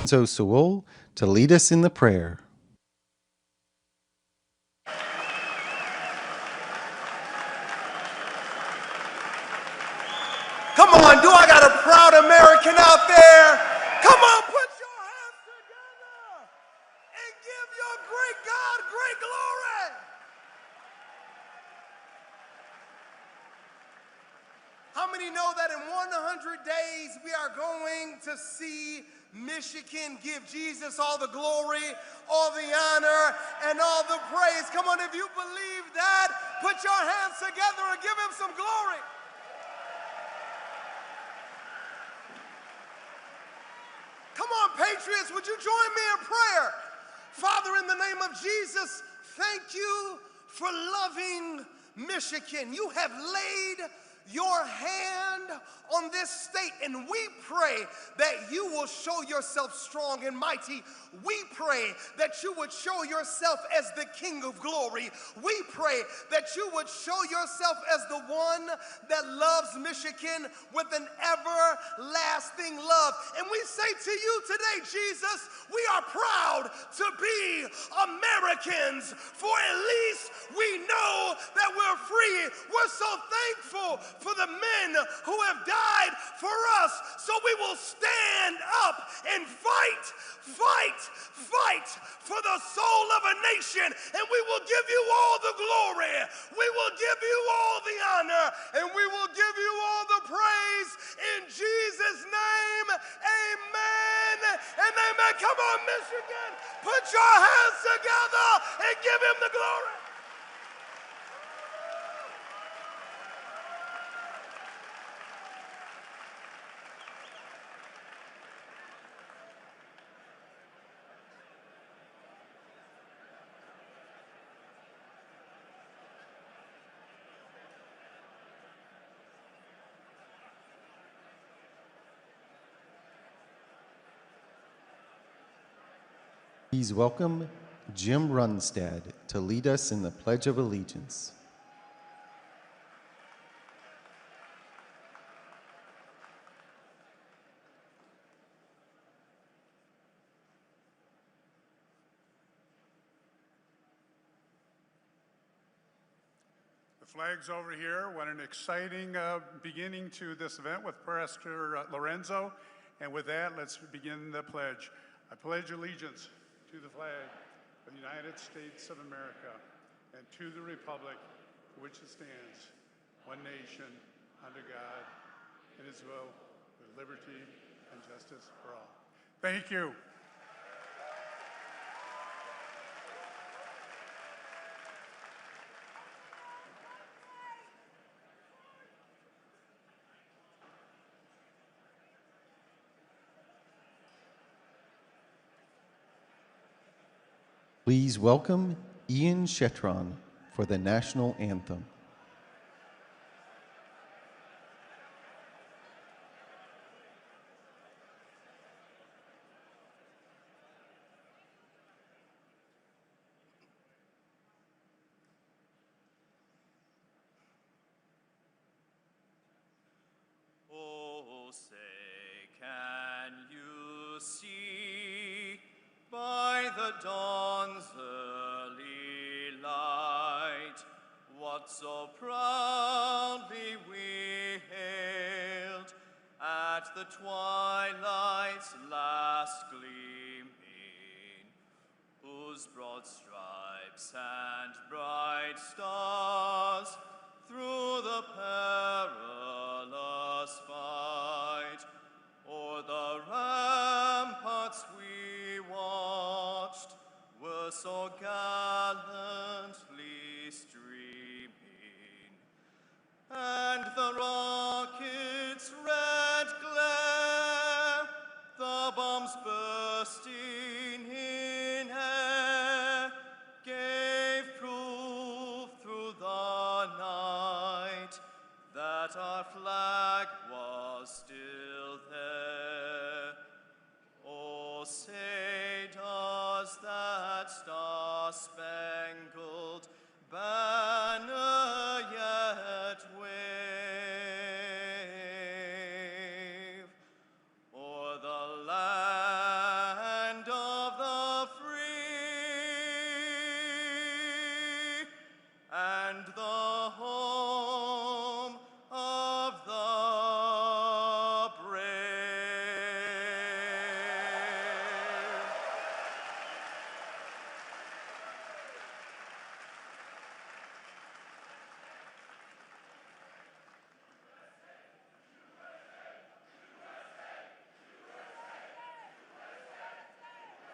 So Sewell to lead us in the prayer. Come on, do I got a proud American out there? Come on, put your hands together and give your great God great glory. How many know that in 100 days we are going to see Michigan give Jesus all the glory, all the honor, and all the praise? Come on, if you believe that, put your hands together and give him some glory. Come on, Patriots, would you join me in prayer? Father, in the name of Jesus, thank you for loving Michigan. You have laid your hand on this state, and we pray that you will show yourself strong and mighty. We pray that you would show yourself as the King of glory. We pray that you would show yourself as the one that loves Michigan with an everlasting love. And we say to you today, Jesus, we are proud to be Americans, for at least we know that we're free. We're so thankful for the men who have died for us. So we will stand up and fight for the soul of a nation, and we will give you all the glory. We will give you all the honor, and we will give you all the praise. In Jesus' name, amen and amen. Come on, Michigan, put your hands together and give him the glory. Please welcome Jim Runstad to lead us in the Pledge of Allegiance. The flag's over here. What an exciting beginning to this event with Pastor Lorenzo. And with that, let's begin the pledge. I pledge allegiance to the flag of the United States of America and to the republic for which it stands, one nation, under God, indivisible, with liberty and justice for all. Thank you. Please welcome Ian Shetron for the national anthem. Oh, say, can you see by the dawn's early light what so proudly we hailed at the twilight's last gleaming, whose broad stripes and bright stars through the perilous fight o'er the ramparts we watched were so gallantly streaming, and the rocket's red glare, the bombs bursting in air, gave proof through the night that our flag was still there. Oh, say does that star-spangled banner yet wave o'er the land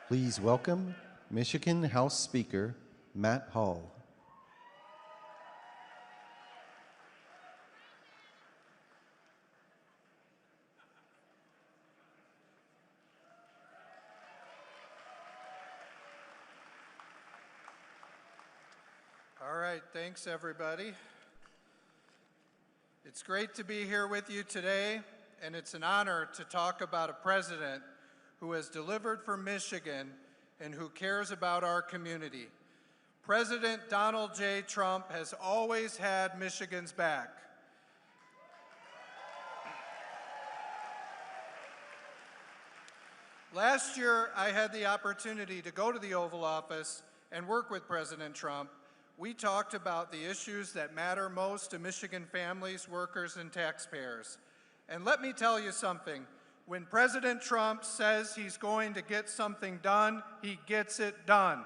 Please welcome Michigan House Speaker Matt Hall. All right, thanks everybody. It's great to be here with you today, and it's an honor to talk about a president who has delivered for Michigan and who cares about our community. President Donald J. Trump has always had Michigan's back. Last year, I had the opportunity to go to the Oval Office and work with President Trump. We talked about the issues that matter most to Michigan families, workers, and taxpayers. And let me tell you something. When President Trump says he's going to get something done, he gets it done.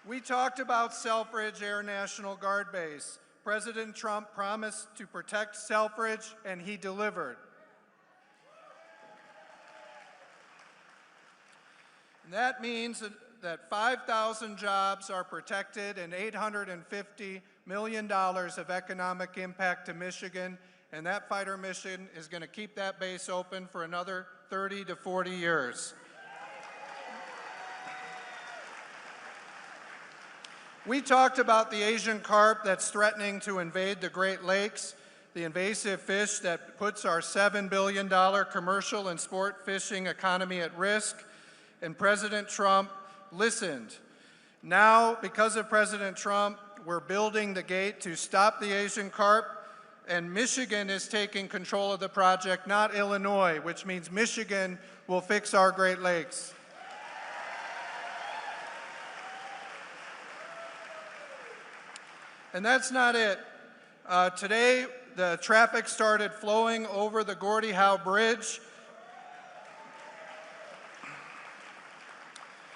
We talked about Selfridge Air National Guard Base. President Trump promised to protect Selfridge, and he delivered. And that means that 5,000 jobs are protected and $850 million of economic impact to Michigan, and that fighter mission is going to keep that base open for another 30 to 40 years. We talked about the Asian carp that's threatening to invade the Great Lakes, the invasive fish that puts our $7 billion commercial and sport fishing economy at risk, and President Trump listened. Now, because of President Trump, we're building the gate to stop the Asian carp, and Michigan is taking control of the project, not Illinois, which means Michigan will fix our Great Lakes. And that's not it. Today, the traffic started flowing over the Gordie Howe Bridge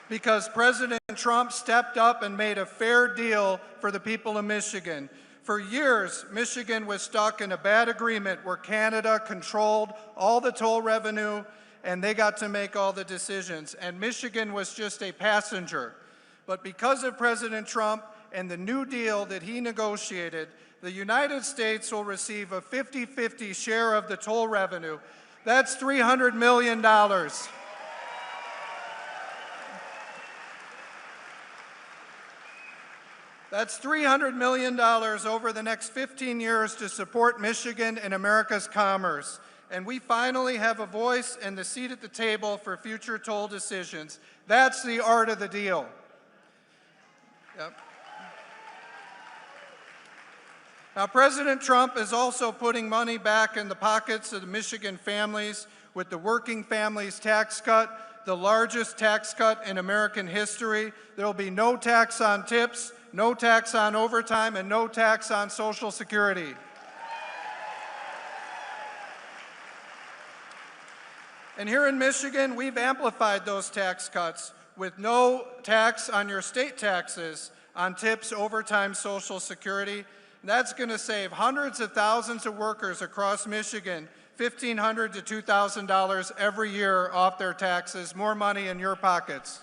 because President Trump stepped up and made a fair deal for the people of Michigan. For years, Michigan was stuck in a bad agreement where Canada controlled all the toll revenue and they got to make all the decisions. And Michigan was just a passenger. But because of President Trump and the New Deal that he negotiated, the United States will receive a 50-50 share of the toll revenue. That's $300 million. That's $300 million over the next 15 years to support Michigan and America's commerce. And we finally have a voice and the seat at the table for future toll decisions. That's the art of the deal. Yep. Now, President Trump is also putting money back in the pockets of the Michigan families with the Working Families Tax Cut, the largest tax cut in American history. There will be no tax on tips, no tax on overtime, and no tax on Social Security. And here in Michigan, we've amplified those tax cuts with no tax on your state taxes on tips, overtime, Social Security. That's going to save hundreds of thousands of workers across Michigan $1,500 to $2,000 every year off their taxes, more money in your pockets.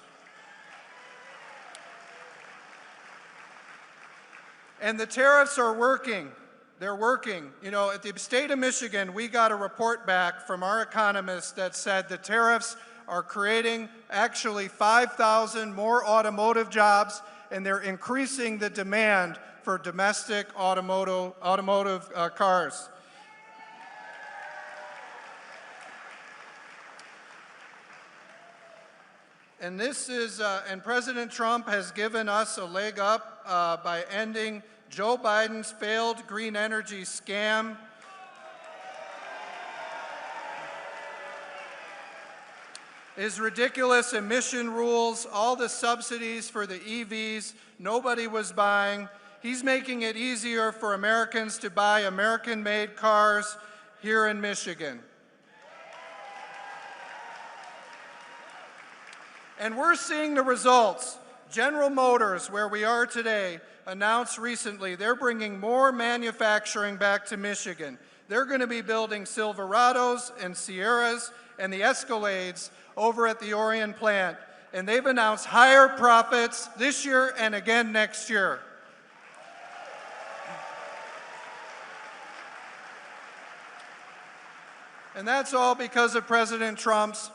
And the tariffs are working. They're working. You know, at the state of Michigan, we got a report back from our economists that said the tariffs are creating actually 5,000 more automotive jobs, and they're increasing the demand for domestic automotive cars. And and President Trump has given us a leg up by ending Joe Biden's failed green energy scam. His ridiculous emission rules, all the subsidies for the EVs nobody was buying. He's making it easier for Americans to buy American-made cars here in Michigan. And we're seeing the results. General Motors, where we are today, announced recently they're bringing more manufacturing back to Michigan. They're going to be building Silverados and Sierras and the Escalades over at the Orion plant. And they've announced higher profits this year and again next year. And that's all because of President Trump's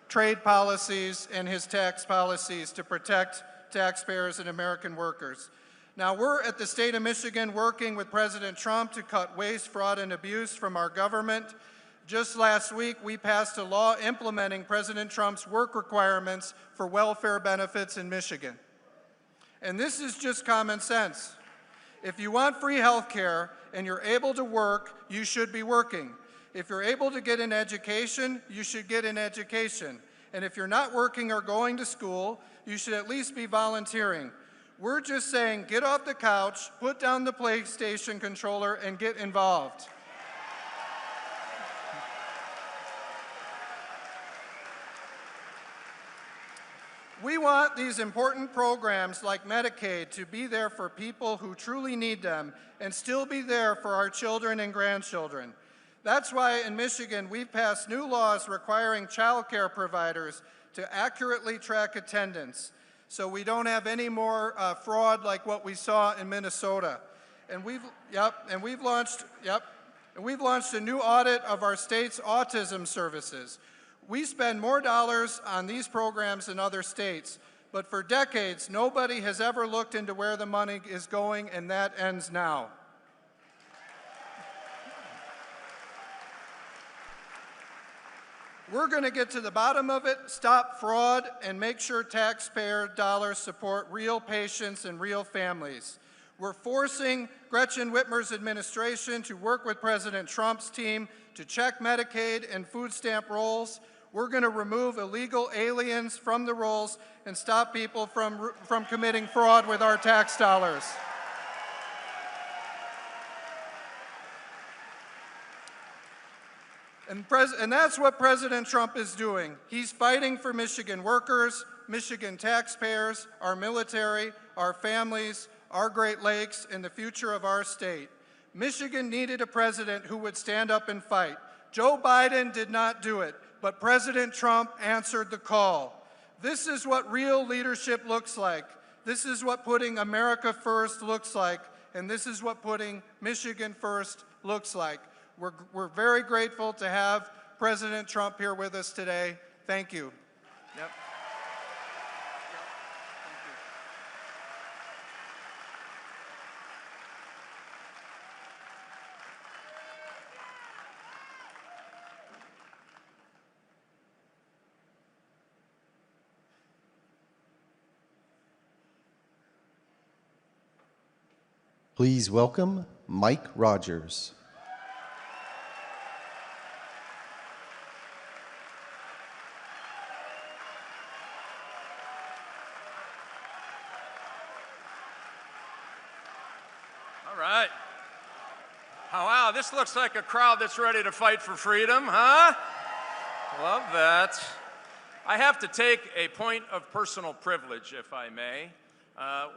trade policies and his tax policies to protect taxpayers and American workers. Now, we're at the state of Michigan working with President Trump to cut waste, fraud, and abuse from our government. Just last week, we passed a law implementing President Trump's work requirements for welfare benefits in Michigan. And this is just common sense. If you want free health care and you're able to work, you should be working. If you're able to get an education, you should get an education. And if you're not working or going to school, you should at least be volunteering. We're just saying, get off the couch, put down the PlayStation controller, and get involved. We want these important programs like Medicaid to be there for people who truly need them and still be there for our children and grandchildren. That's why in Michigan we've passed new laws requiring child care providers to accurately track attendance so we don't have any more fraud like what we saw in Minnesota. And we've launched a new audit of our state's autism services. We spend more dollars on these programs than other states, but for decades nobody has ever looked into where the money is going, and that ends now. We're going to get to the bottom of it, stop fraud, and make sure taxpayer dollars support real patients and real families. We're forcing Gretchen Whitmer's administration to work with President Trump's team to check Medicaid and food stamp rolls. We're going to remove illegal aliens from the rolls and stop people from committing fraud with our tax dollars. And that's what President Trump is doing. He's fighting for Michigan workers, Michigan taxpayers, our military, our families, our Great Lakes, and the future of our state. Michigan needed a president who would stand up and fight. Joe Biden did not do it, but President Trump answered the call. This is what real leadership looks like. This is what putting America first looks like, and this is what putting Michigan first looks like. We're very grateful to have President Trump here with us today. Thank you. Yep. Please welcome Mike Rogers. All right. Oh, wow, this looks like a crowd that's ready to fight for freedom, huh? Love that. I have to take a point of personal privilege, if I may.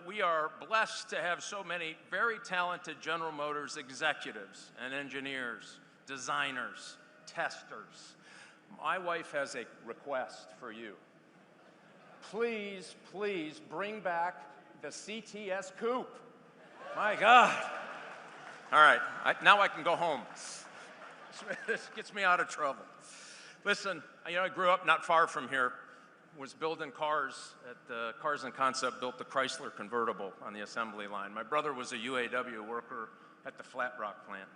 We are blessed to have so many very talented General Motors executives and engineers, designers, testers. My wife has a request for you. Please, please bring back the CTS Coupe. My God. All right, now I can go home. This gets me out of trouble. Listen, I grew up not far from here. Was building cars at the Cars and Concept, built the Chrysler convertible on the assembly line. My brother was a UAW worker at the Flat Rock plant.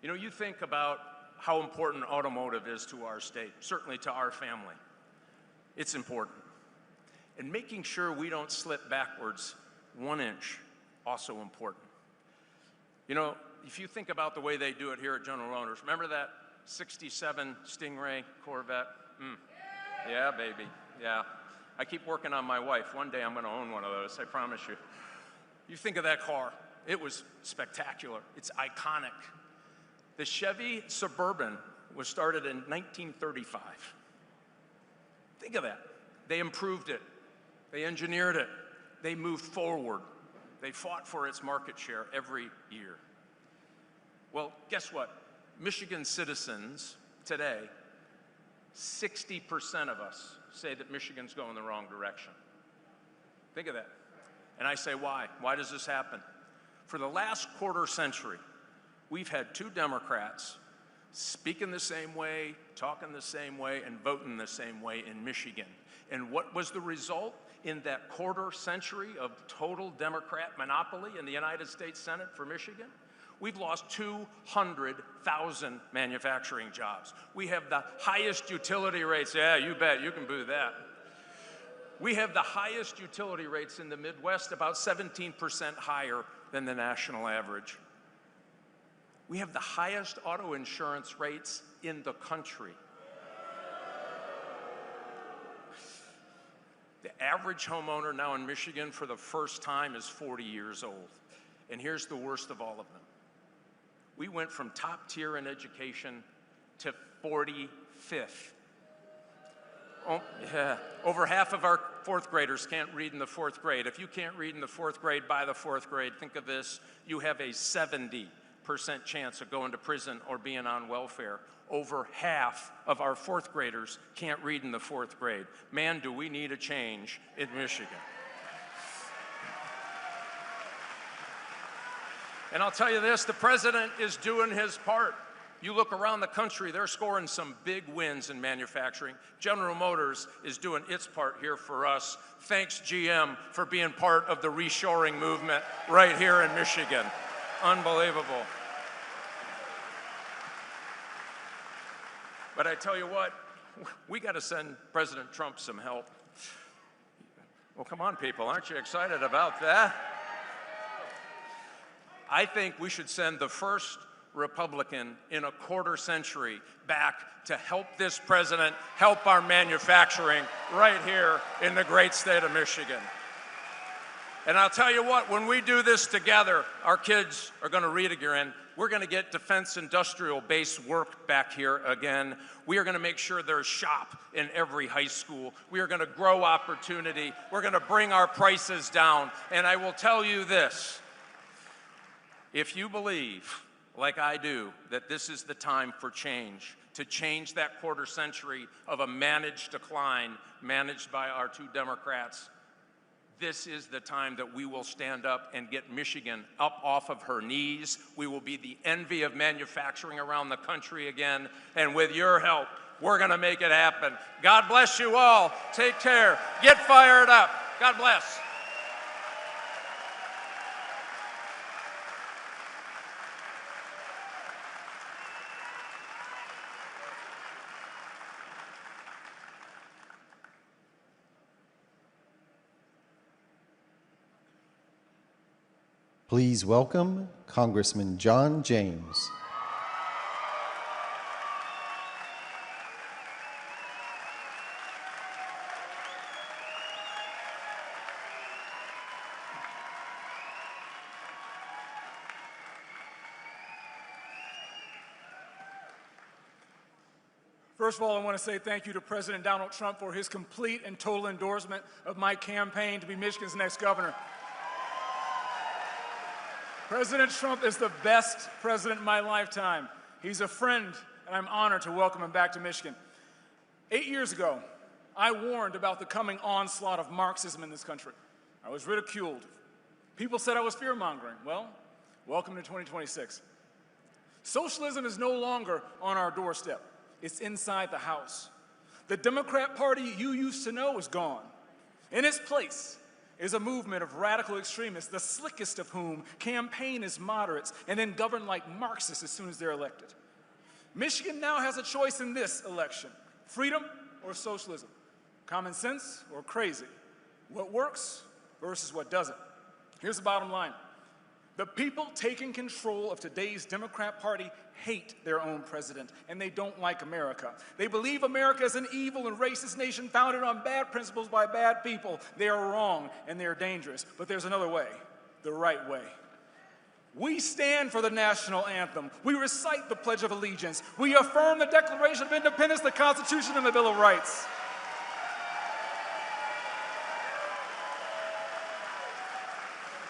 You think about how important automotive is to our state, certainly to our family. It's important. And making sure we don't slip backwards 1 inch, also important. If you think about the way they do it here at General Motors, remember that 67 Stingray Corvette? Yeah, baby, yeah. I keep working on my wife. One day I'm going to own one of those, I promise you. You think of that car. It was spectacular. It's iconic. The Chevy Suburban was started in 1935. Think of that. They improved it. They engineered it. They moved forward. They fought for its market share every year. Well, guess what? Michigan citizens today, 60% of us say that Michigan's going the wrong direction. Think of that. And I say, why? Why does this happen? For the last quarter century, we've had two Democrats speaking the same way, talking the same way, and voting the same way in Michigan. And what was the result in that quarter century of total Democrat monopoly in the United States Senate for Michigan? We've lost 200,000 manufacturing jobs. We have the highest utility rates. Yeah, you bet, you can boo that. We have the highest utility rates in the Midwest, about 17% higher than the national average. We have the highest auto insurance rates in the country. The average homeowner now in Michigan for the first time is 40 years old. And here's the worst of all of them. We went from top tier in education to 45th. Oh, yeah. Over half of our fourth graders can't read in the fourth grade. If you can't read in the fourth grade by the fourth grade, think of this, you have a 70% chance of going to prison or being on welfare. Over half of our fourth graders can't read in the fourth grade. Man, do we need a change in Michigan. And I'll tell you this, the president is doing his part. You look around the country, they're scoring some big wins in manufacturing. General Motors is doing its part here for us. Thanks, GM, for being part of the reshoring movement right here in Michigan. Unbelievable. But I tell you what, we got to send President Trump some help. Well, come on, people, aren't you excited about that? I think we should send the first Republican in a quarter century back to help this president help our manufacturing right here in the great state of Michigan. And I'll tell you what, when we do this together, our kids are going to read again. We're going to get defense industrial base work back here again. We are going to make sure there's shop in every high school. We are going to grow opportunity. We're going to bring our prices down. And I will tell you this, if you believe, like I do, that this is the time for change, to change that quarter century of a managed decline managed by our two Democrats, this is the time that we will stand up and get Michigan up off of her knees. We will be the envy of manufacturing around the country again. And with your help, we're going to make it happen. God bless you all. Take care. Get fired up. God bless. Please welcome Congressman John James. First of all, I want to say thank you to President Donald Trump for his complete and total endorsement of my campaign to be Michigan's next governor. President Trump is the best president in my lifetime. He's a friend, and I'm honored to welcome him back to Michigan. 8 years ago, I warned about the coming onslaught of Marxism in this country. I was ridiculed. People said I was fear-mongering. Well, welcome to 2026. Socialism is no longer on our doorstep. It's inside the house. The Democrat Party you used to know is gone. In its place is a movement of radical extremists, the slickest of whom campaign as moderates and then govern like Marxists as soon as they're elected. Michigan now has a choice in this election: freedom or socialism, common sense or crazy, what works versus what doesn't. Here's the bottom line. The people taking control of today's Democrat Party hate their own president, and they don't like America. They believe America is an evil and racist nation founded on bad principles by bad people. They are wrong, and they are dangerous. But there's another way, the right way. We stand for the national anthem. We recite the Pledge of Allegiance. We affirm the Declaration of Independence, the Constitution, and the Bill of Rights.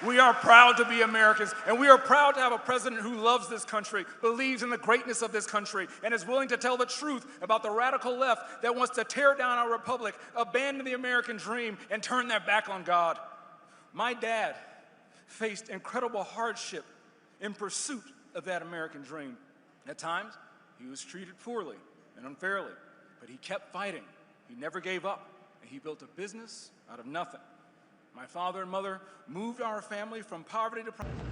We are proud to be Americans, and we are proud to have a president who loves this country, believes in the greatness of this country, and is willing to tell the truth about the radical left that wants to tear down our republic, abandon the American dream, and turn their back on God. My dad faced incredible hardship in pursuit of that American dream. At times, he was treated poorly and unfairly, but he kept fighting. He never gave up, and he built a business out of nothing. My father and mother moved our family from poverty to prosperity.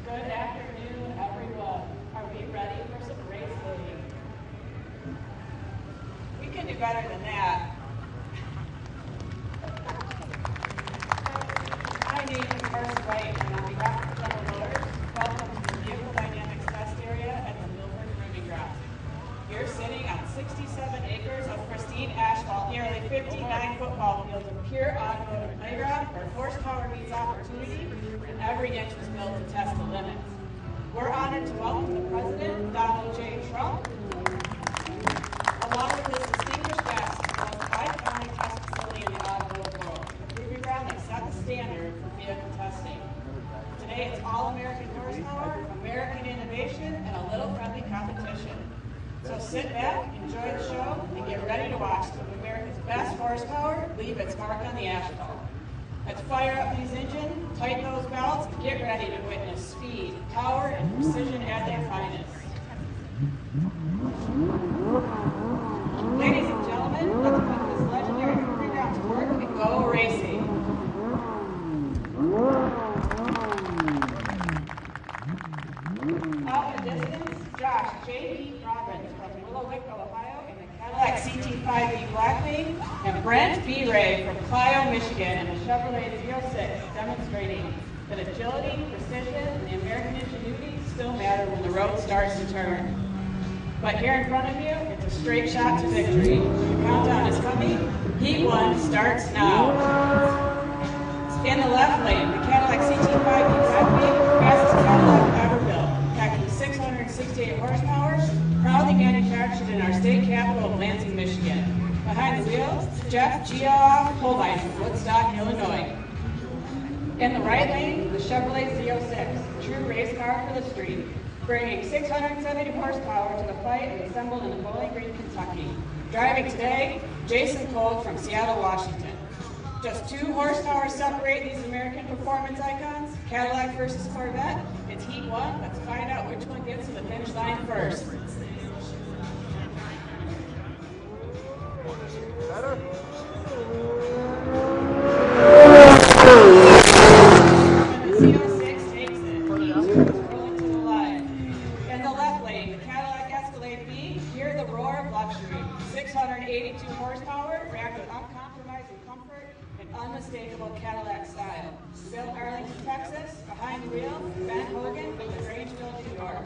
Good afternoon, everyone. Are we ready for some racing? We can do better than that. My name is Carson White, and on behalf of General Motors, welcome to the Vehicle Dynamics Test Area at the Milford Proving Ground. You're sitting on 67 acres of pristine asphalt, nearly 59 football fields of pure automotive playground where horsepower meets opportunity, and every inch was built to test the limits. We're honored to welcome the President, Donald J. Trump, along with his distinguished guests, to the most iconic test facility in the automotive world, the Proving Ground that set the standard for vehicle testing. Today, it's all American horsepower, American innovation, and a little friendly competition. So sit back, enjoy the show, and get ready to watch some of America's best horsepower leave its mark on the asphalt. Let's fire up these engines, tighten those belts, and get ready to witness speed, power, and precision at their finest. Ladies and gentlemen, let's put this legendary Proving Ground to work and go racing. Out in the distance, Josh J.B. Robbins from Willowick, Ohio, in the Cadillac CT5E Blackwing, and Brent B. Ray from Clio, Michigan, in the Chevrolet Z06, demonstrating that agility, precision, and the American ingenuity still matter when the road starts to turn. But here in front of you, it's a straight shot to victory. The countdown is coming. Heat 1 starts now. In the left lane, the Cadillac CT5E Blackwing, fastest Cadillac ever built, packed with 668 horsepower, proudly manufactured in our state capital of Lansing, Michigan. Behind the wheel, Jeff Geoff Holbein from Woodstock, Illinois. In the right lane, the Chevrolet Z06, true race car for the street, bringing 670 horsepower to the fight and assembled in Bowling Green, Kentucky. Driving today, Jason Cole from Seattle, Washington. Just 2 horsepower separate these American performance icons, Cadillac versus Corvette. It's Heat 1. Let's find out which one gets to the finish line first. And the Z06 takes it. Heat 2 is rolling to the line. In the left lane, the Cadillac Escalade B, hear the roar of luxury. 682 horsepower, racked with uncompromising comfort and unmistakable Cadillac style. Built Arlington, Texas, behind the wheel, Ben Hogan from Grangeville, New York.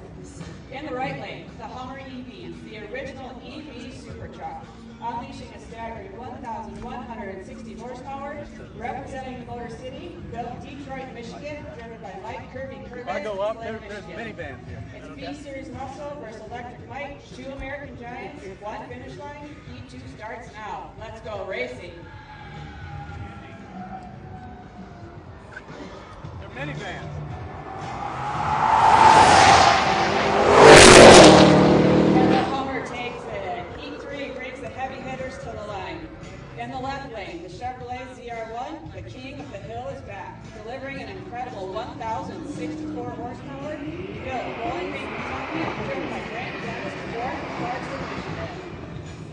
In the right lane, the Hummer EV, the original EV super truck. unleashing a staggering 1,160 horsepower, representing the Motor City, built Detroit, Michigan, driven by light curvy Corvettes. I go up, Flint, there's Michigan. minivans here. It's B-Series muscle versus electric Mike, two American giants, one finish line. E2 starts now. Let's go racing. They're minivans. And the Hummer takes it. E3 brings the heavy hitters to the line. In the left lane, the Chevrolet ZR1, the king of the hill, is back, delivering an incredible 1,064 horsepower, built Bowling Green, Kentucky, driven by Grant Dennis, born in Clarksville, Michigan.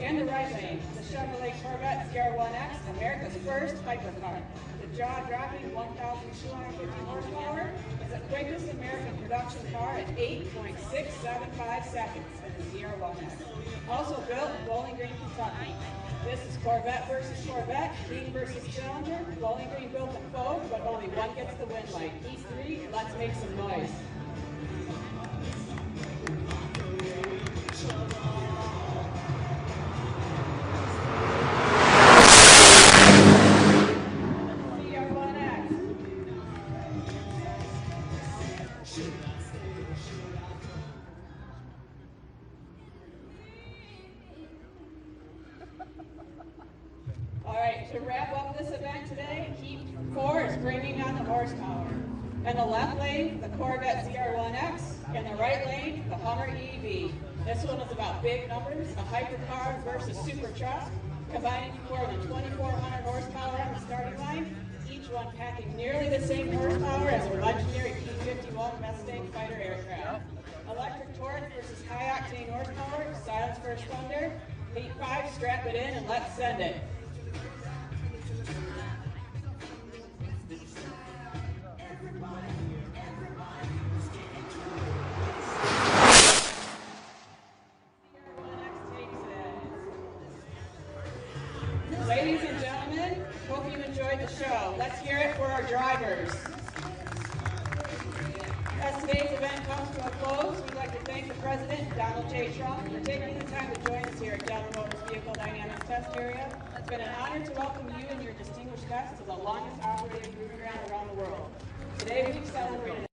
In the right lane, the Chevrolet Corvette ZR1X, America's first hypercar. The jaw-dropping 1,250 horsepower is the quickest American production car at 8.675 seconds in the ZR1X. Also built in Bowling Green, Kentucky. This is Corvette versus Corvette, King versus Challenger. Bowling Green built a foe, but only one gets the win light. E3, let's make some noise. ZR1X. All right, to wrap up this event today, Heat 4 is bringing on the horsepower. In the left lane, the Corvette ZR1X. In the right lane, the Hummer EV. This one is about big numbers, a hypercar versus super truck, combining more than 2,400 horsepower on the starting line, each one packing nearly the same horsepower as a legendary P-51 Mustang fighter aircraft. Electric torque versus high-octane horsepower, silence first thunder. Heat 5, strap it in and let's send it. Ladies and gentlemen, hope you enjoyed the show. Let's hear it for our drivers. As today's event comes to a close, we'd like to thank the President, Donald J. Trump, for taking the time to join us here at General Motors Vehicle Dynamics Test Area. It's been an honor to welcome you and your distinguished guests to the longest operating proving ground around the world. Today we've celebrated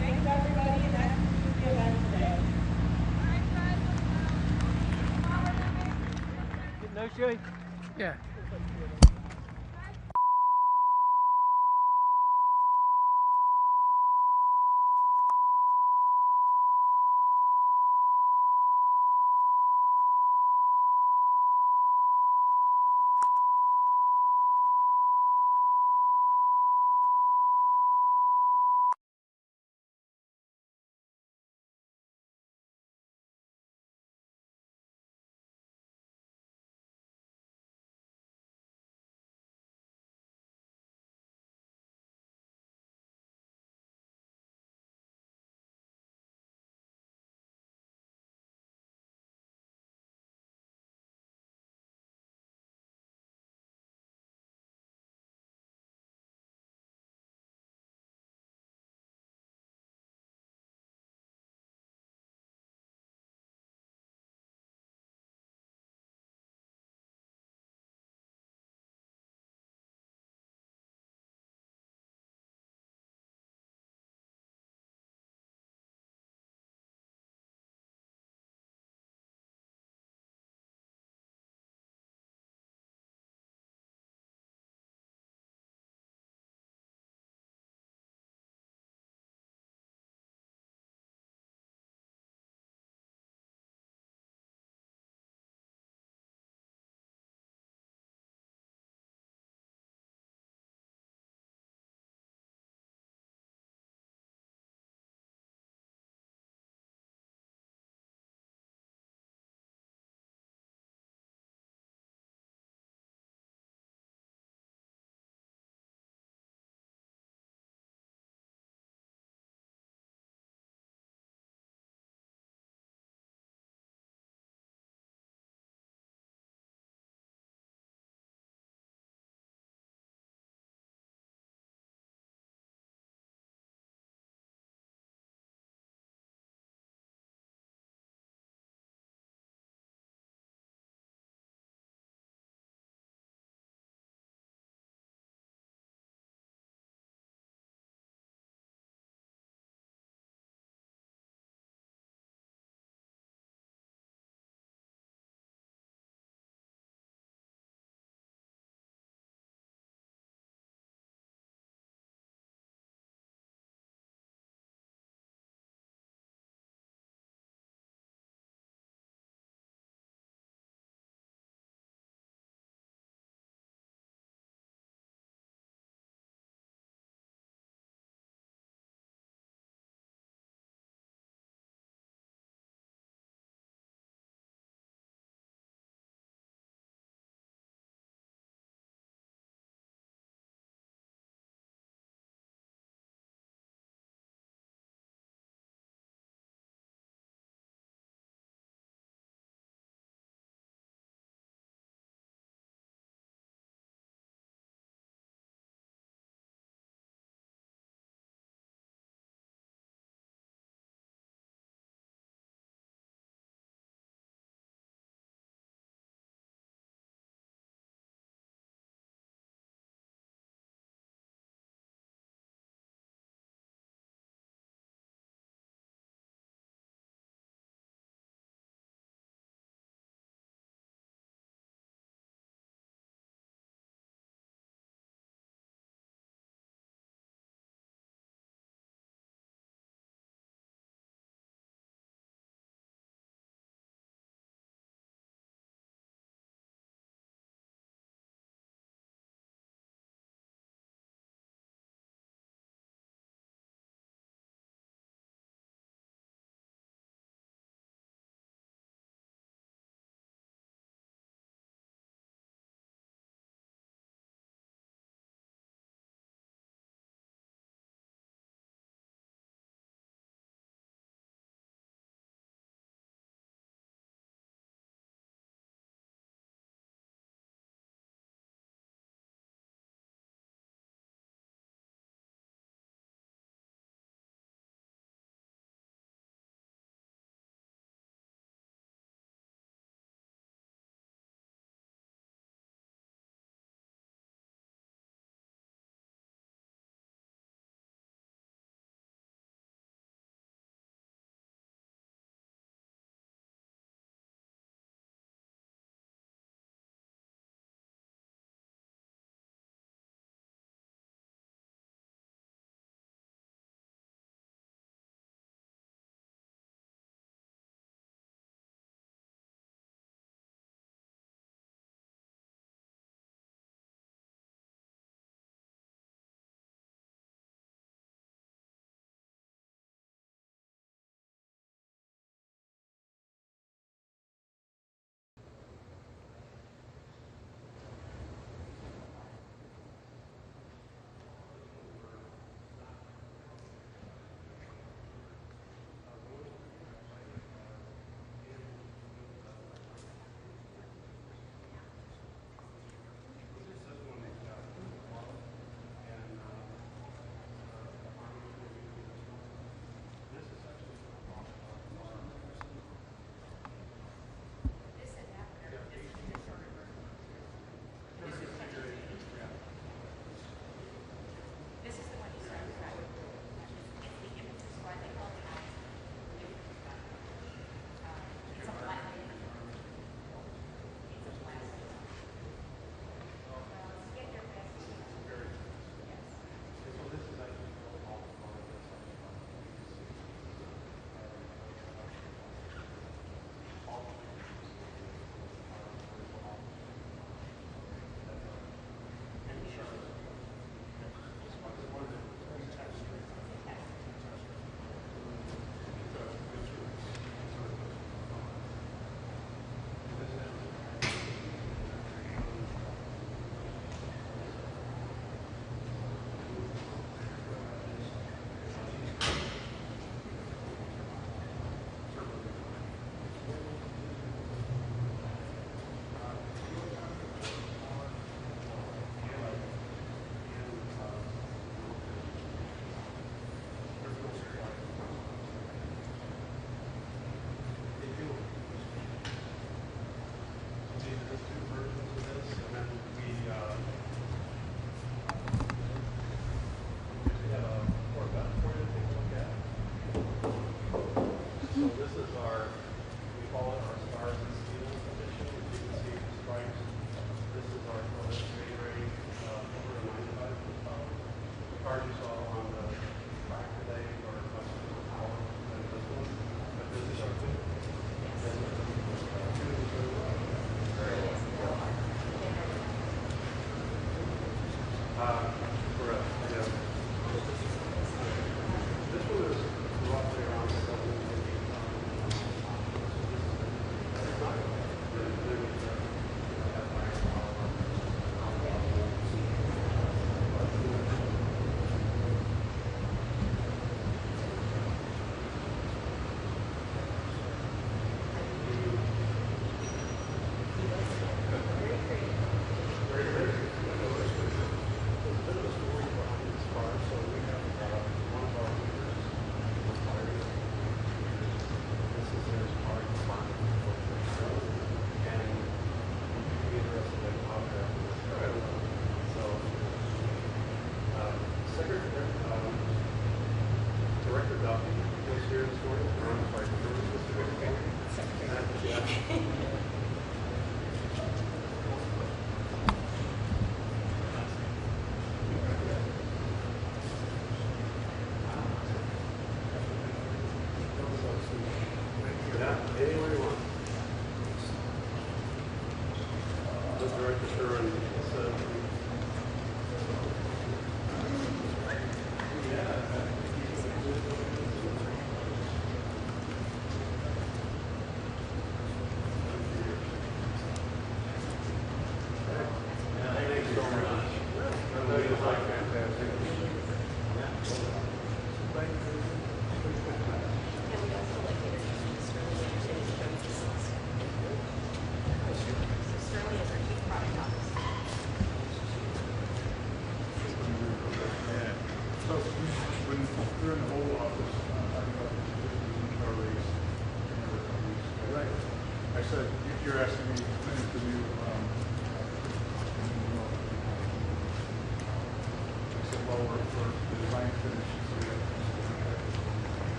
Thanks everybody, and that concludes the event today. No showing. Yeah.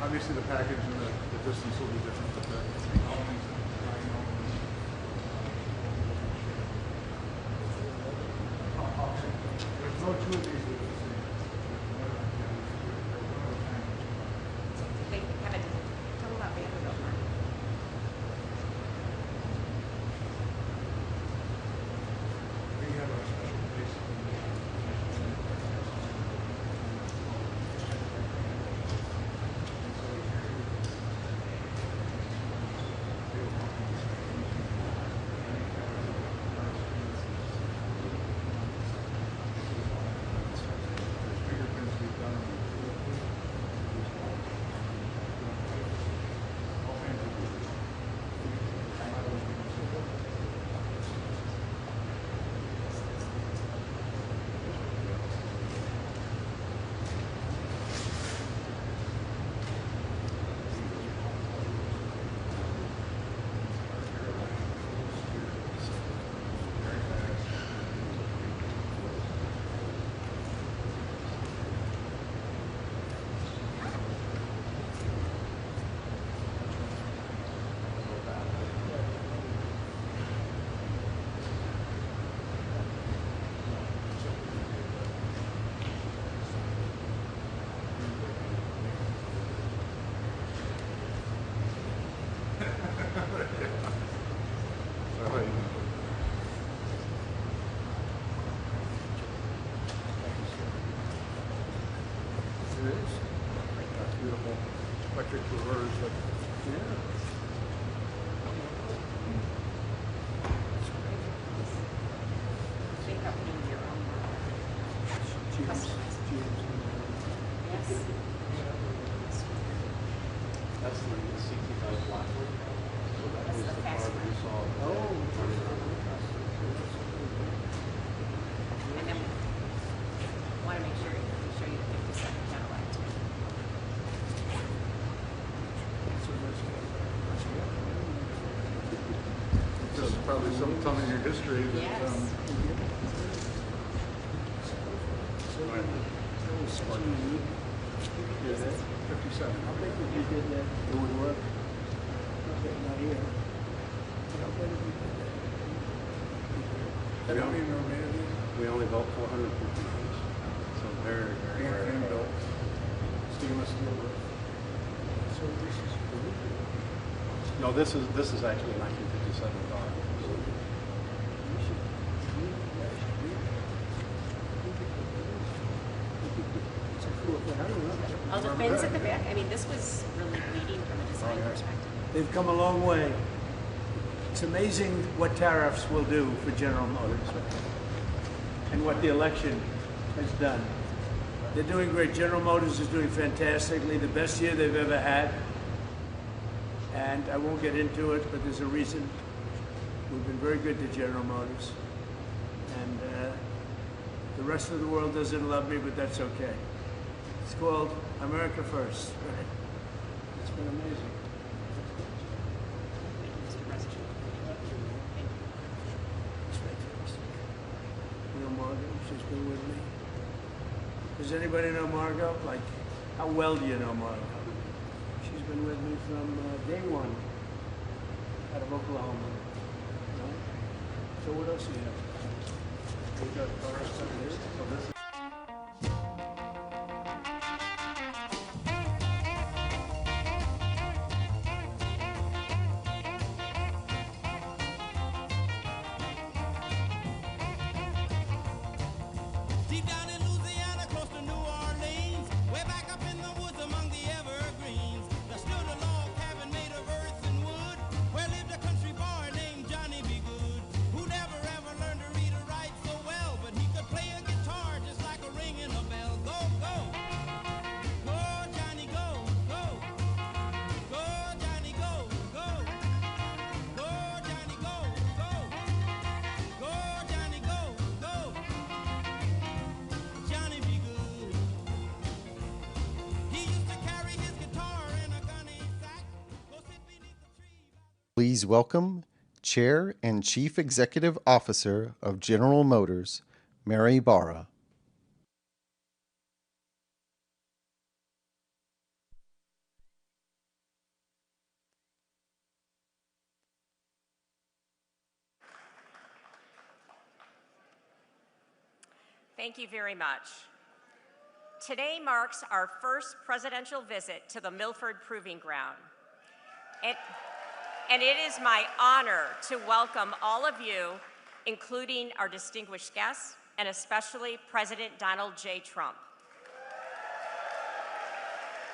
Obviously, the package and the distance will be different, but the elements and the design elements. There's no two of these that are the same. Hey, Kevin, tell them about Vanderbilt. We have a special place. There's probably some time in your history that. Yes. Yeah, 57. I think if you did that, it would work. Okay, not here. How about if you did that? How many were made? We only built 450 homes. So very, very rare. Hand built. Stainless steel roof. So this is No, this is actually 1957 car. Oh, the fins at the back. I mean, this was really leading from a design perspective. They've come a long way. It's amazing what tariffs will do for General Motors and what the election has done. They're doing great. General Motors is doing fantastically, the best year they've ever had. And I won't get into it, but there's a reason. We've been very good to General Motors. And the rest of the world doesn't love me, but that's okay. It's called America First. Right? It's been amazing. Mr. President. It's fantastic. You know Margot? She's been with me. Does anybody know Margot? Like, how well do you know Margot? She's been with me from day one out of Oklahoma. Right? So what else do you have? We got cars over here. So this is Deep down in Louisiana, close to New Orleans, way back up in the woods among the evergreens, there stood a log cabin made of earth and wood, where lived a country boy named Johnny B. Good, who never ever learned to read or write so well, but he could play a guitar just like a ringing a bell. Go, go, go, Johnny, go, go, go, Johnny, go, go, go, Johnny, go, go, go, Johnny, go, go. Johnny be good. He used to carry his guitar in a gunny sack. Go sit beneath the tree. Please welcome Chair and Chief Executive Officer of General Motors, Mary Barra. Thank you very much. Today marks our first presidential visit to the Milford Proving Ground. And it is my honor to welcome all of you, including our distinguished guests, and especially President Donald J. Trump.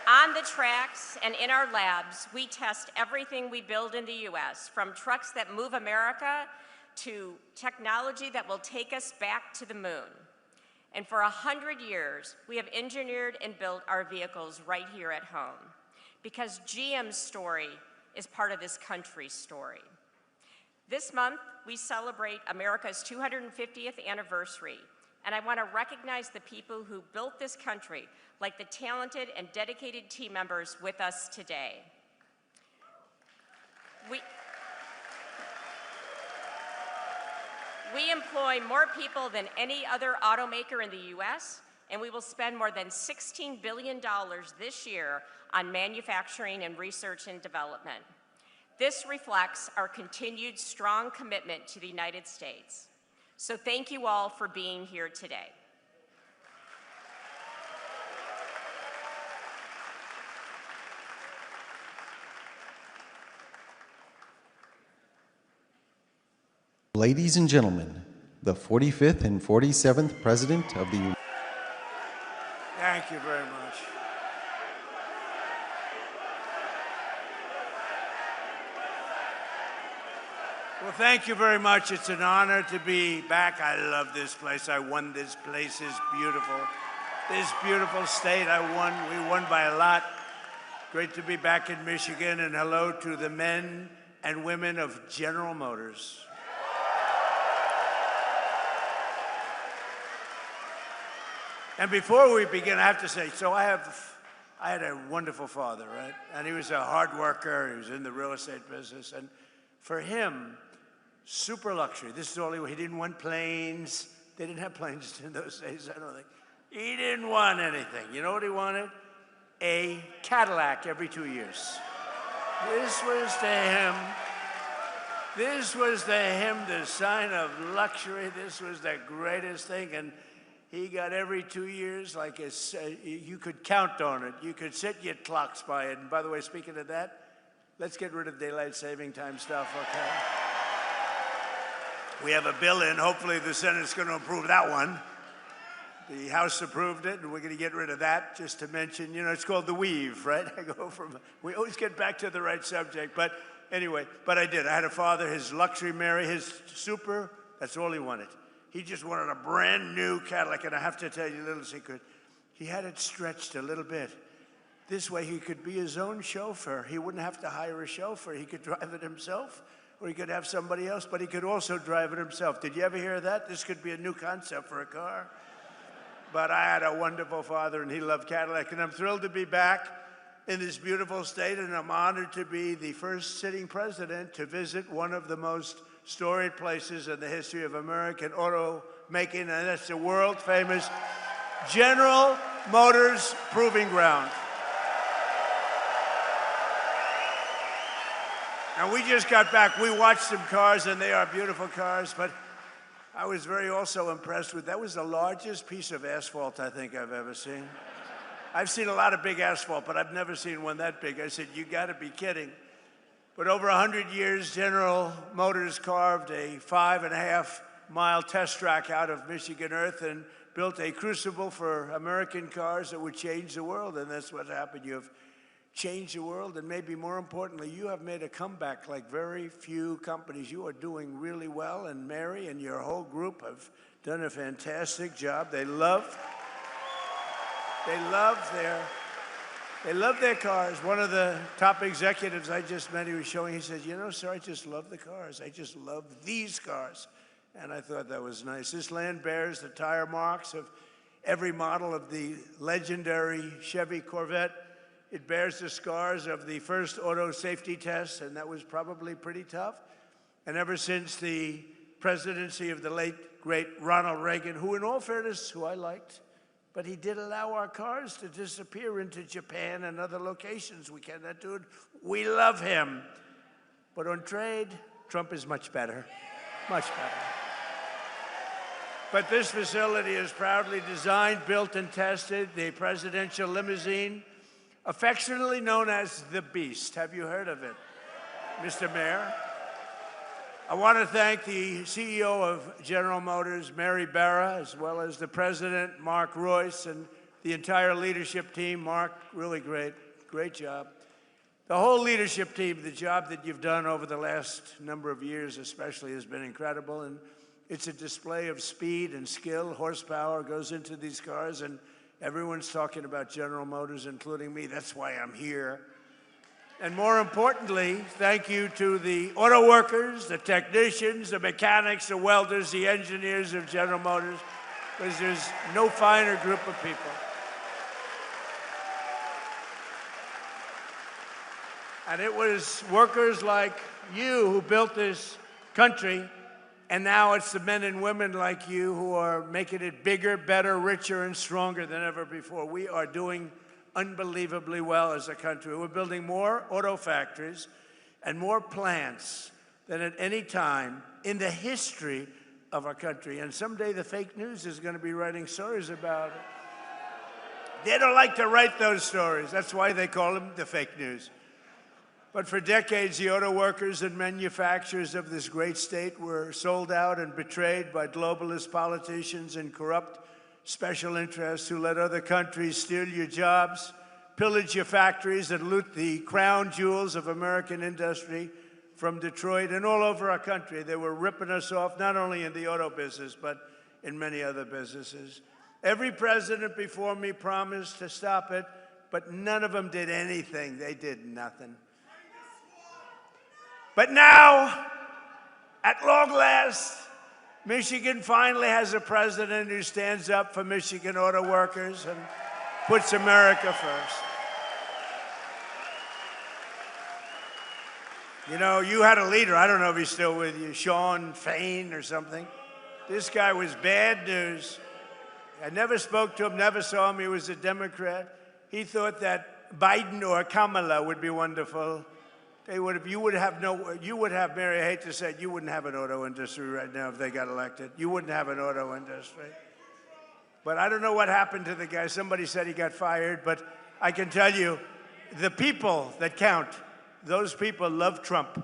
On the tracks and in our labs, we test everything we build in the U.S., from trucks that move America to technology that will take us back to the moon. And for 100 years, we have engineered and built our vehicles right here at home, because GM's story is part of this country's story. This month, we celebrate America's 250th anniversary, and I want to recognize the people who built this country, like the talented and dedicated team members with us today. We employ more people than any other automaker in the U.S., and we will spend more than $16 billion this year on manufacturing and research and development. This reflects our continued strong commitment to the United States. So thank you all for being here today. Ladies and gentlemen, the 45th and 47th President of the United Thank you very much. Well, thank you very much. It's an honor to be back. I love this place. I won this place. It's beautiful. This beautiful state we won by a lot. Great to be back in Michigan, and hello to the men and women of General Motors. And before we begin, I have to say, so I had a wonderful father, right? And he was a hard worker. He was in the real estate business. And for him, super luxury. This is all he didn't want planes. They didn't have planes in those days, I don't think. He didn't want anything. You know what he wanted? A Cadillac every 2 years. This was to him. This was to him the sign of luxury. This was the greatest thing. And he got every 2 years, like you could count on it. You could set your clocks by it. And by the way, speaking of that, let's get rid of daylight saving time stuff, okay? We have a bill in. Hopefully the Senate's going to approve that one. The House approved it, and we're going to get rid of that, just to mention, you know, it's called the weave, right? We always get back to the right subject. But anyway, I did. I had a father, his luxury Mary, his super, that's all he wanted. He just wanted a brand new Cadillac, and I have to tell you a little secret. He had it stretched a little bit. This way he could be his own chauffeur. He wouldn't have to hire a chauffeur. He could drive it himself, or he could have somebody else, but he could also drive it himself. Did you ever hear that? This could be a new concept for a car. But I had a wonderful father, and he loved Cadillac, and I'm thrilled to be back in this beautiful state, and I'm honored to be the first sitting president to visit one of the most storied places in the history of American auto making, and that's the world-famous General Motors Proving Ground. Now, we just got back. We watched some cars, and they are beautiful cars, but I was very also impressed with, that was the largest piece of asphalt I think I've ever seen. I've seen a lot of big asphalt, but I've never seen one that big. I said, you gotta be kidding. But over 100 years, General Motors carved a 5.5-mile test track out of Michigan earth and built a crucible for American cars that would change the world, and that's what happened. You have changed the world, and maybe more importantly, you have made a comeback like very few companies. You are doing really well, and Mary and your whole group have done a fantastic job. They love their cars. One of the top executives I just met, he was showing, he said, you know, sir, I just love the cars. I just love these cars. And I thought that was nice. This land bears the tire marks of every model of the legendary Chevy Corvette. It bears the scars of the first auto safety test, and that was probably pretty tough. And ever since the presidency of the late, great Ronald Reagan, who in all fairness, who I liked, but he did allow our cars to disappear into Japan and other locations. We cannot do it. We love him. But on trade, Trump is much better, much better. But this facility is proudly designed, built, and tested. The presidential limousine, affectionately known as the Beast. Have you heard of it, Mr. Mayor? I want to thank the CEO of General Motors, Mary Barra, as well as the president, Mark Royce, and the entire leadership team. Mark, really great job. The whole leadership team, the job that you've done over the last number of years especially has been incredible, and it's a display of speed and skill. Horsepower goes into these cars, and everyone's talking about General Motors, including me. That's why I'm here. And more importantly, thank you to the auto workers, the technicians, the mechanics, the welders, the engineers of General Motors, because there's no finer group of people. And it was workers like you who built this country, and now it's the men and women like you who are making it bigger, better, richer, and stronger than ever before. We are doing unbelievably well as a country. We're building more auto factories and more plants than at any time in the history of our country. And someday the fake news is going to be writing stories about it. They don't like to write those stories. That's why they call them the fake news. But for decades, the auto workers and manufacturers of this great state were sold out and betrayed by globalist politicians and corrupt special interests who let other countries steal your jobs, pillage your factories, and loot the crown jewels of American industry from Detroit and all over our country. They were ripping us off, not only in the auto business, but in many other businesses. Every president before me promised to stop it, but none of them did anything. They did nothing. But now, at long last, Michigan finally has a president who stands up for Michigan auto workers and puts America first. You know, you had a leader. I don't know if he's still with you, Sean Fain or something. This guy was bad news. I never spoke to him, never saw him. He was a Democrat. He thought that Biden or Kamala would be wonderful. You would have, Mary, I hate to say it, you wouldn't have an auto industry right now if they got elected. You wouldn't have an auto industry. But I don't know what happened to the guy. Somebody said he got fired, but I can tell you, the people that count, those people love Trump.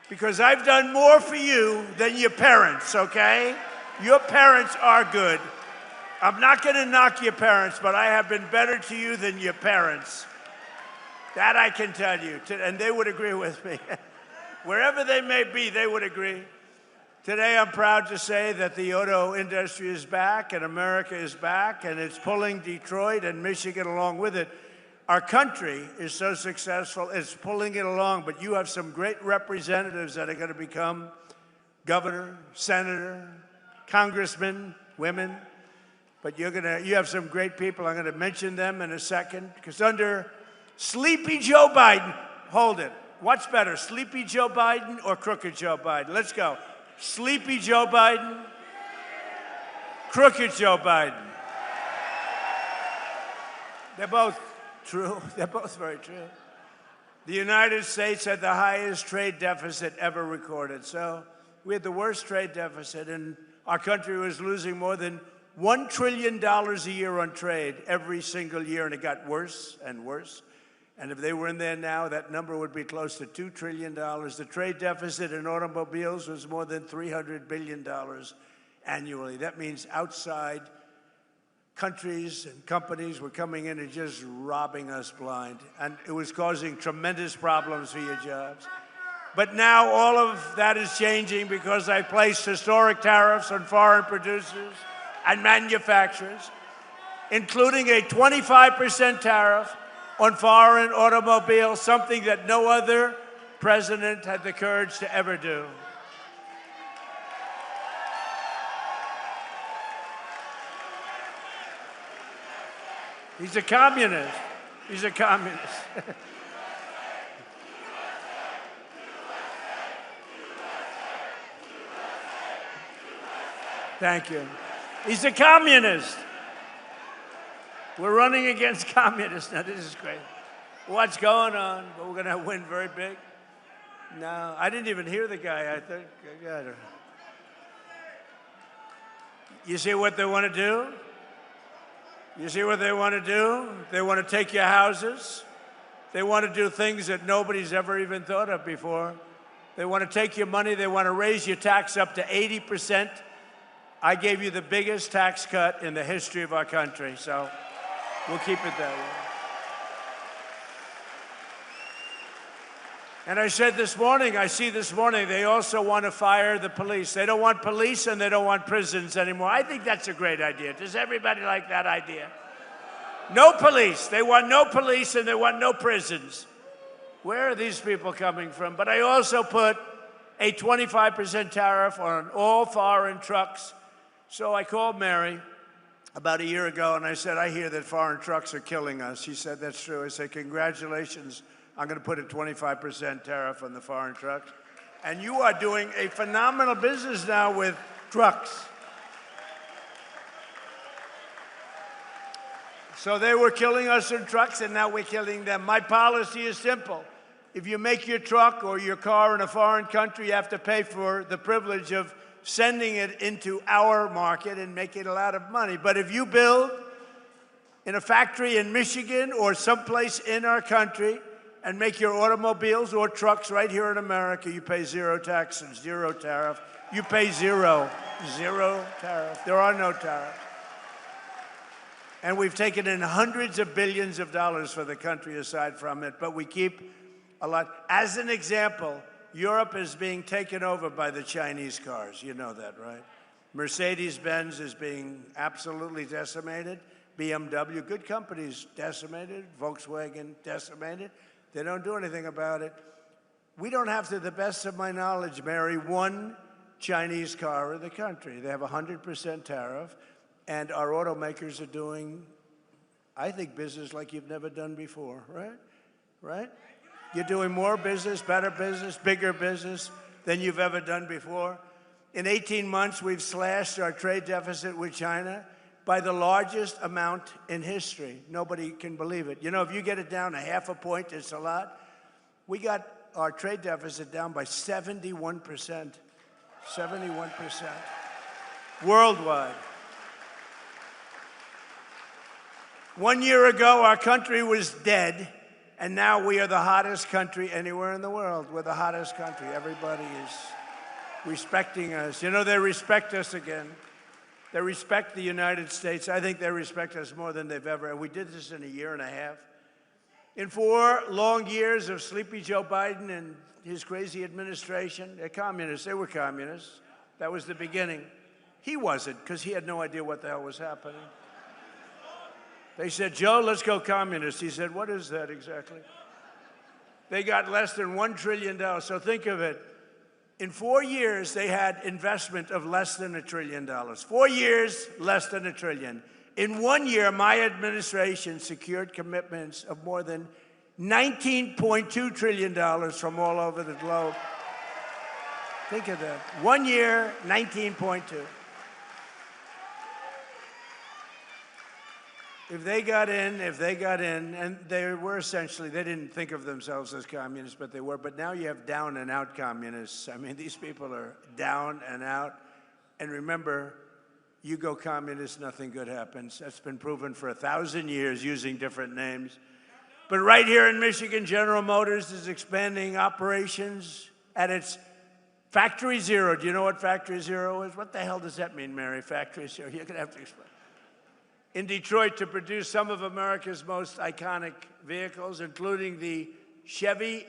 Because I've done more for you than your parents, okay? Your parents are good. I'm not going to knock your parents, but I have been better to you than your parents. That I can tell you, and they would agree with me. Wherever they may be, they would agree. Today, I'm proud to say that the auto industry is back, and America is back, and it's pulling Detroit and Michigan along with it. Our country is so successful, it's pulling it along, but you have some great representatives that are going to become governor, senator, congressman, women, but you have some great people. I'm going to mention them in a second, because under Sleepy Joe Biden, hold it. What's better, Sleepy Joe Biden or Crooked Joe Biden? Let's go. Sleepy Joe Biden, Crooked Joe Biden. They're both true. They're both very true. The United States had the highest trade deficit ever recorded. So we had the worst trade deficit, and our country was losing more than $1 trillion a year on trade every single year, and it got worse and worse. And if they were in there now, that number would be close to $2 trillion. The trade deficit in automobiles was more than $300 billion annually. That means outside countries and companies were coming in and just robbing us blind. And it was causing tremendous problems for your jobs. But now all of that is changing because I placed historic tariffs on foreign producers and manufacturers, including a 25% tariff on foreign automobiles, something that no other president had the courage to ever do. He's a communist. He's a communist. Thank you. He's a communist. We're running against communists. Now, this is great. What's going on? But we're going to win very big. No, I didn't even hear the guy, I think. You see what they want to do? You see what they want to do? They want to take your houses. They want to do things that nobody's ever even thought of before. They want to take your money. They want to raise your tax up to 80%. I gave you the biggest tax cut in the history of our country, so we'll keep it that way. And I said this morning, they also want to fire the police. They don't want police and they don't want prisons anymore. I think that's a great idea. Does everybody like that idea? No police. They want no police and they want no prisons. Where are these people coming from? But I also put a 25% tariff on all foreign trucks. So I called Mary about a year ago and I said, I hear that foreign trucks are killing us. She said, that's true. I said, congratulations. I'm going to put a 25% tariff on the foreign trucks. And you are doing a phenomenal business now with trucks. So they were killing us in trucks, and now we're killing them. My policy is simple. If you make your truck or your car in a foreign country, you have to pay for the privilege of sending it into our market and making a lot of money. But if you build in a factory in Michigan or someplace in our country, and make your automobiles or trucks right here in America, you pay zero taxes, zero tariff. You pay zero tariff. There are no tariffs. And we've taken in hundreds of billions of dollars for the country aside from it, but we keep a lot. As an example, Europe is being taken over by the Chinese cars. You know that, right? Mercedes-Benz is being absolutely decimated. BMW, good companies, decimated. Volkswagen, decimated. They don't do anything about it. We don't have, to the best of my knowledge, Mary, one Chinese car in the country. They have a 100% tariff, and our automakers are doing, I think, business like you've never done before, right? Right? You're doing more business, better business, bigger business than you've ever done before. In 18 months, we've slashed our trade deficit with China by the largest amount in history. Nobody can believe it. You know, if you get it down a half a point, it's a lot. We got our trade deficit down by 71%. 71%. Worldwide. 1 year ago, our country was dead, and now we are the hottest country anywhere in the world. We're the hottest country. Everybody is respecting us. You know, they respect us again. They respect the United States. I think they respect us more than they've ever. And we did this in a year and a half. In 4 long years of sleepy Joe Biden and his crazy administration, they're communists. They were communists. That was the beginning. He wasn't, because he had no idea what the hell was happening. They said, Joe, let's go communist. He said, what is that exactly? They got less than $1 trillion. So think of it. In 4 years, they had investment of less than $1 trillion. 4 years, less than $1 trillion. In 1 year, my administration secured commitments of more than $19.2 trillion from all over the globe. Think of that. 1 year, 19.2. If they got in, and they were essentially, they didn't think of themselves as communists, but they were. But now you have down and out communists. I mean, these people are down and out. And remember, you go communist, nothing good happens. That's been proven for 1,000 years using different names. But right here in Michigan, General Motors is expanding operations at its Factory Zero. Do you know what Factory Zero is? What the hell does that mean, Mary? Factory Zero. You're going to have to explain. In Detroit to produce some of America's most iconic vehicles, including the Chevy,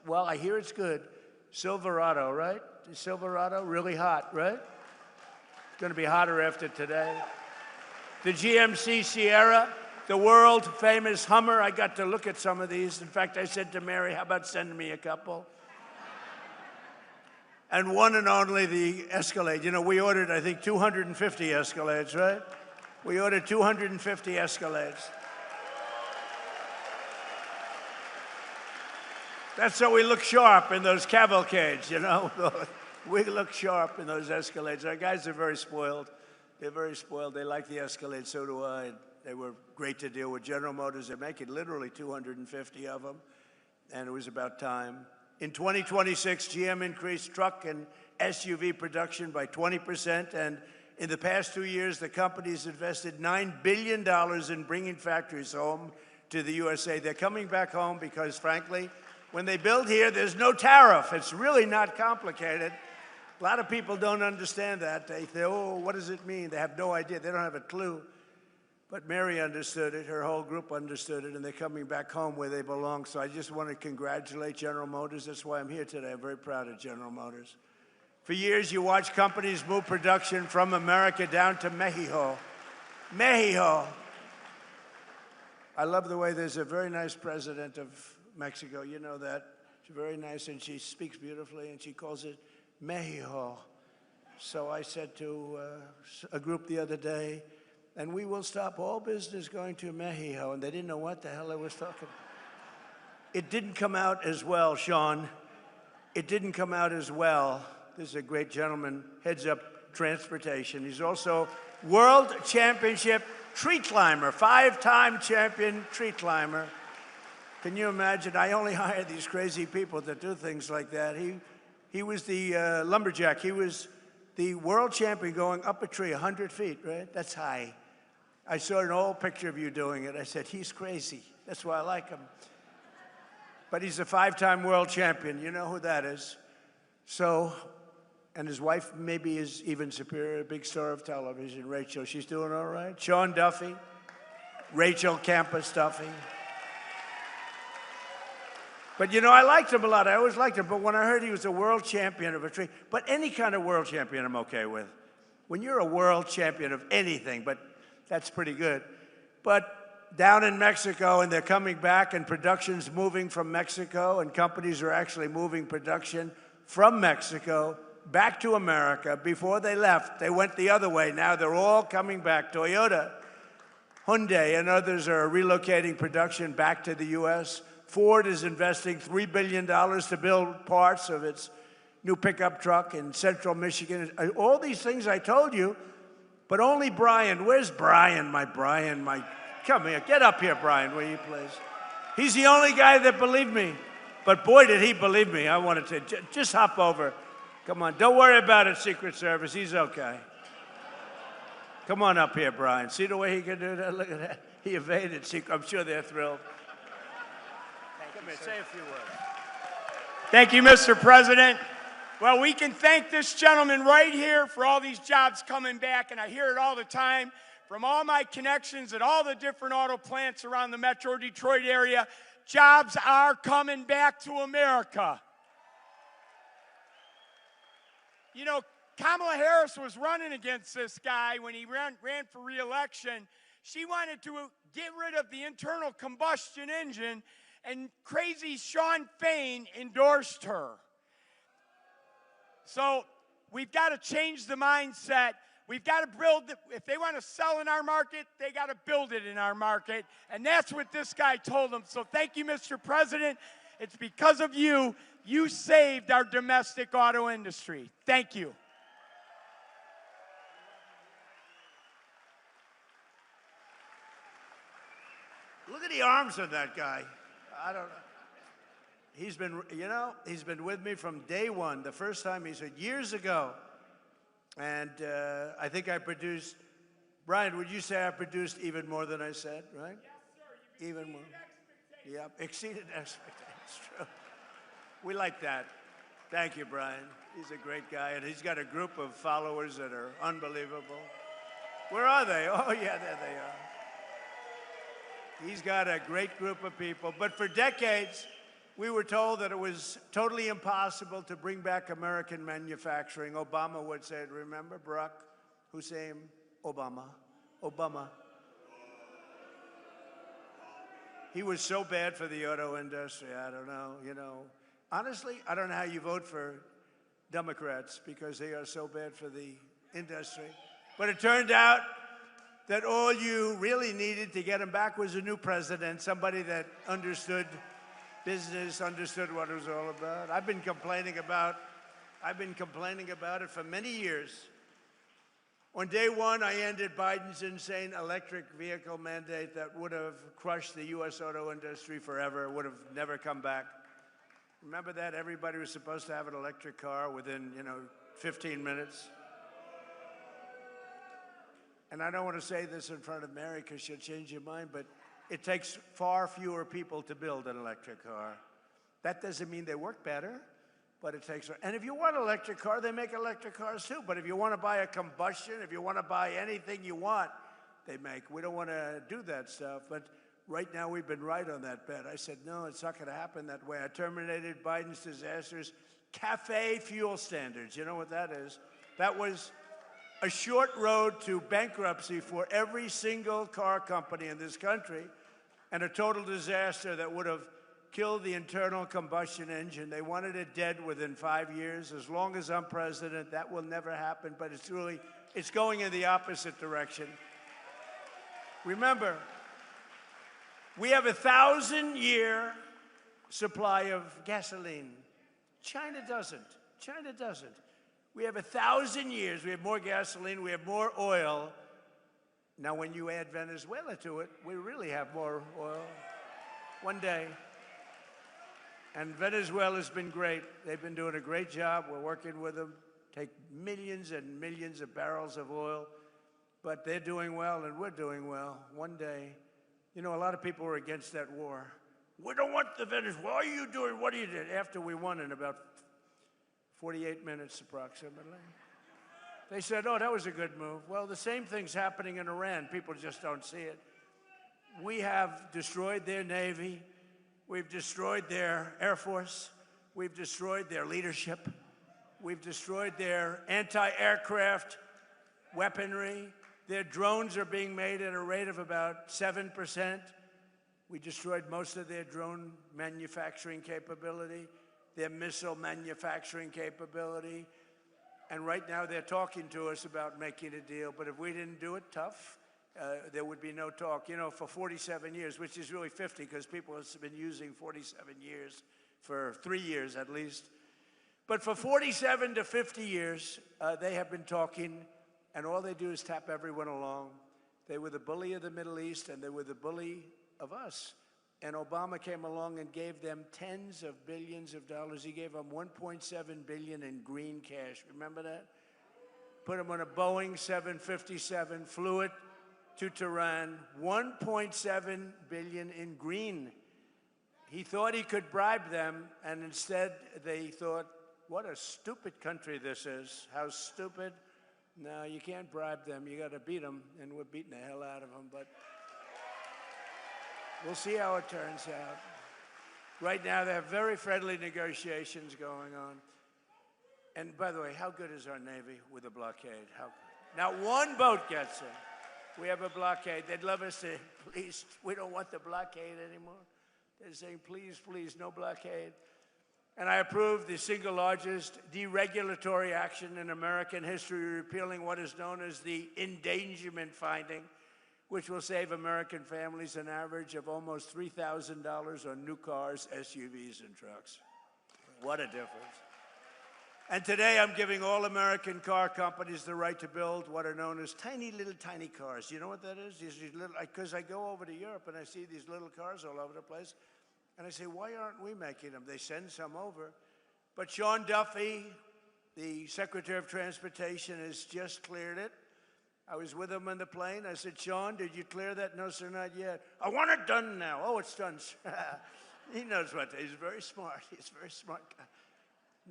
well, I hear it's good, Silverado, right? The Silverado, really hot, right? It's going to be hotter after today. The GMC Sierra, the world-famous Hummer. I got to look at some of these. In fact, I said to Mary, how about sending me a couple? And one and only the Escalade. You know, we ordered, I think, 250 Escalades, right? We ordered 250 Escalades. That's so we look sharp in those cavalcades, you know? We look sharp in those Escalades. Our guys are very spoiled. They're very spoiled. They like the Escalade, so do I. They were great to deal with. General Motors, they're making literally 250 of them, and it was about time. In 2026, GM increased truck and SUV production by 20%, and in the past 2 years, the company's invested $9 billion in bringing factories home to the USA. They're coming back home because, frankly, when they build here, there's no tariff. It's really not complicated. A lot of people don't understand that. They say, oh, what does it mean? They have no idea. They don't have a clue. But Mary understood it. Her whole group understood it, and they're coming back home where they belong. So I just want to congratulate General Motors. That's why I'm here today. I'm very proud of General Motors. For years, you watch companies move production from America down to Mexico. Mexico. I love the way there's a very nice president of Mexico. You know that. She's very nice, and she speaks beautifully, and she calls it Mexico. So I said to a group the other day, and we will stop all business going to Mexico. And they didn't know what the hell I was talking about. It didn't come out as well, Sean. It didn't come out as well. This is a great gentleman, heads up transportation. He's also world championship tree climber, 5-time champion tree climber. Can you imagine? I only hire these crazy people that do things like that. He was the lumberjack. He was the world champion going up a tree 100 feet, right? That's high. I saw an old picture of you doing it. I said, he's crazy. That's why I like him. But he's a 5-time world champion. You know who that is. So, and his wife maybe is even superior, a big star of television, Rachel. She's doing all right. Sean Duffy, Rachel Campus Duffy. But you know, I liked him a lot. I always liked him. But when I heard he was a world champion of a tree, but any kind of world champion I'm okay with. When you're a world champion of anything, but that's pretty good. But down in Mexico, and they're coming back, and production's moving from Mexico, and companies are actually moving production from Mexico back to America. Before they left, they went the other way. Now they're all coming back. Toyota, Hyundai, and others are relocating production back to the U.S. Ford is investing $3 billion to build parts of its new pickup truck in central Michigan. All these things I told you, but only Brian. Where's Brian? Come here. Get up here, Brian, will you please? He's the only guy that believed me. But boy, did he believe me. I wanted to just hop over. Come on. Don't worry about it, Secret Service. He's okay. Come on up here, Brian. See the way he can do that? Look at that. He evaded. I'm sure they're thrilled. Come here. Say a few words. Thank you, Mr. President. Well, we can thank this gentleman right here for all these jobs coming back, and I hear it all the time from all my connections at all the different auto plants around the Metro Detroit area. Jobs are coming back to America. You know, Kamala Harris was running against this guy when he ran for re-election. She wanted to get rid of the internal combustion engine, and crazy Sean Fain endorsed her. So we've got to change the mindset. We've got to build, if they want to sell in our market, they got to build it in our market. And that's what this guy told them. So thank you, Mr. President. It's because of you, you saved our domestic auto industry. Thank you. Look at the arms of that guy. I don't know. He's been, he's been with me from day one. The first time he said years ago. And I think I produced, Brian, would you say I produced even more than I said, right? Yes, sir. Even more. Yep, exceeded expectations. True. We like that. Thank you, Brian. He's a great guy, and he's got a group of followers that are unbelievable. Where are they? Oh, yeah, there they are. He's got a great group of people. But for decades, we were told that it was totally impossible to bring back American manufacturing. Obama would say it, remember? Barack Hussein Obama. Obama. He was so bad for the auto industry, I don't know, Honestly, I don't know how you vote for Democrats because they are so bad for the industry. But it turned out that all you really needed to get him back was a new president, somebody that understood business, understood what it was all about. I've been complaining about it for many years. On day one, I ended Biden's insane electric vehicle mandate that would have crushed the U.S. auto industry forever, would have never come back. Remember that? Everybody was supposed to have an electric car within, 15 minutes. And I don't want to say this in front of Mary because she'll change your mind, but it takes far fewer people to build an electric car. That doesn't mean they work better, but it takes, and if you want an electric car, they make electric cars too. But if you want to buy a combustion, if you want to buy anything you want, they make. We don't want to do that stuff, but right now we've been right on that bet. I said, no, it's not going to happen that way. I terminated Biden's disastrous cafe fuel standards. You know what that is? That was a short road to bankruptcy for every single car company in this country, and a total disaster that would have killed the internal combustion engine. They wanted it dead within 5 years. As long as I'm president, that will never happen, but it's going in the opposite direction. Remember, we have a 1,000-year supply of gasoline. China doesn't. China doesn't. We have 1,000 years. We have more gasoline. We have more oil. Now, when you add Venezuela to it, we really have more oil. One day. And Venezuela's been great. They've been doing a great job. We're working with them. Take millions and millions of barrels of oil. But they're doing well, and we're doing well. One day. A lot of people were against that war. We don't want the Venezuela. What are you doing? What are you doing? After we won in about 48 minutes approximately. They said, oh, that was a good move. Well, the same thing's happening in Iran. People just don't see it. We have destroyed their Navy. We've destroyed their Air Force. We've destroyed their leadership. We've destroyed their anti-aircraft weaponry. Their drones are being made at a rate of about 7%. We destroyed most of their drone manufacturing capability, their missile manufacturing capability. And right now they're talking to us about making a deal. But if we didn't do it, tough. there would be no talk. You know, for 47 years, which is really 50 because people have been using 47 years for 3 years at least. But for 47 to 50 years, they have been talking, and all they do is tap everyone along. They were the bully of the Middle East, and they were the bully of us. And Obama came along and gave them tens of billions of dollars. He gave them $1.7 billion in green cash. Remember that? Put them on a Boeing 757, flew it to Tehran, $1.7 billion in green. He thought he could bribe them, and instead they thought, what a stupid country this is. How stupid. No, you can't bribe them. You got to beat them, and we're beating the hell out of them. But we'll see how it turns out. Right now, they have very friendly negotiations going on. And by the way, how good is our Navy with a blockade? How good? Not one boat gets in. We have a blockade. They'd love us to, please, we don't want the blockade anymore. They're saying, please, please, no blockade. And I approved the single largest deregulatory action in American history, repealing what is known as the endangerment finding, which will save American families an average of almost $3,000 on new cars, SUVs, and trucks. What a difference. And today I'm giving all American car companies the right to build what are known as tiny cars. You know what that is? These little, because I go over to Europe and I see these little cars all over the place. And I say, why aren't we making them? They send some over. But Sean Duffy, the Secretary of Transportation, has just cleared it. I was with him on the plane. I said, Sean, did you clear that? No, sir, not yet. I want it done now. Oh, it's done. He knows what. He's very smart. He's a very smart guy.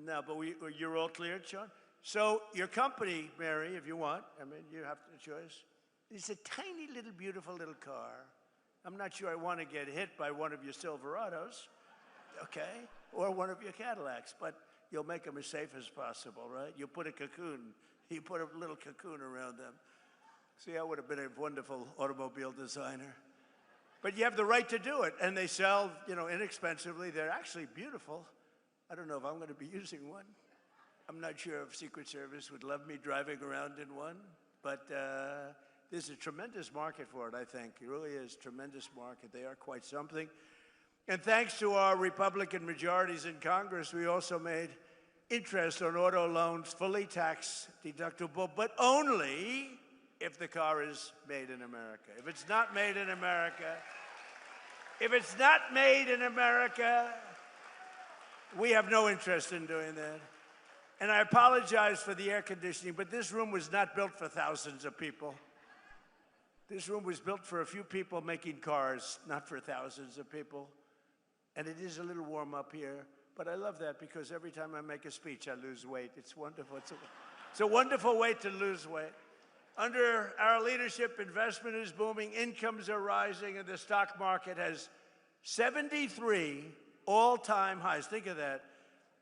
No, but you're all cleared, Sean? So your company, Mary, if you want, I mean, you have the choice. It's a tiny little, beautiful little car. I'm not sure I want to get hit by one of your Silverados, okay, or one of your Cadillacs, but you'll make them as safe as possible, right? You put a little cocoon around them. See, I would have been a wonderful automobile designer. But you have the right to do it, and they sell, you know, inexpensively. They're actually beautiful. I don't know if I'm going to be using one. I'm not sure if Secret Service would love me driving around in one, but there's a tremendous market for it, I think. It really is a tremendous market. They are quite something. And thanks to our Republican majorities in Congress, we also made interest on auto loans fully tax deductible, but only if the car is made in America. If it's not made in America, we have no interest in doing that. And I apologize for the air conditioning, but this room was not built for thousands of people. This room was built for a few people making cars, not for thousands of people. And it is a little warm up here, but I love that because every time I make a speech, I lose weight. It's wonderful. It's a wonderful way to lose weight. Under our leadership, investment is booming, incomes are rising, and the stock market has 73 all-time highs. Think of that.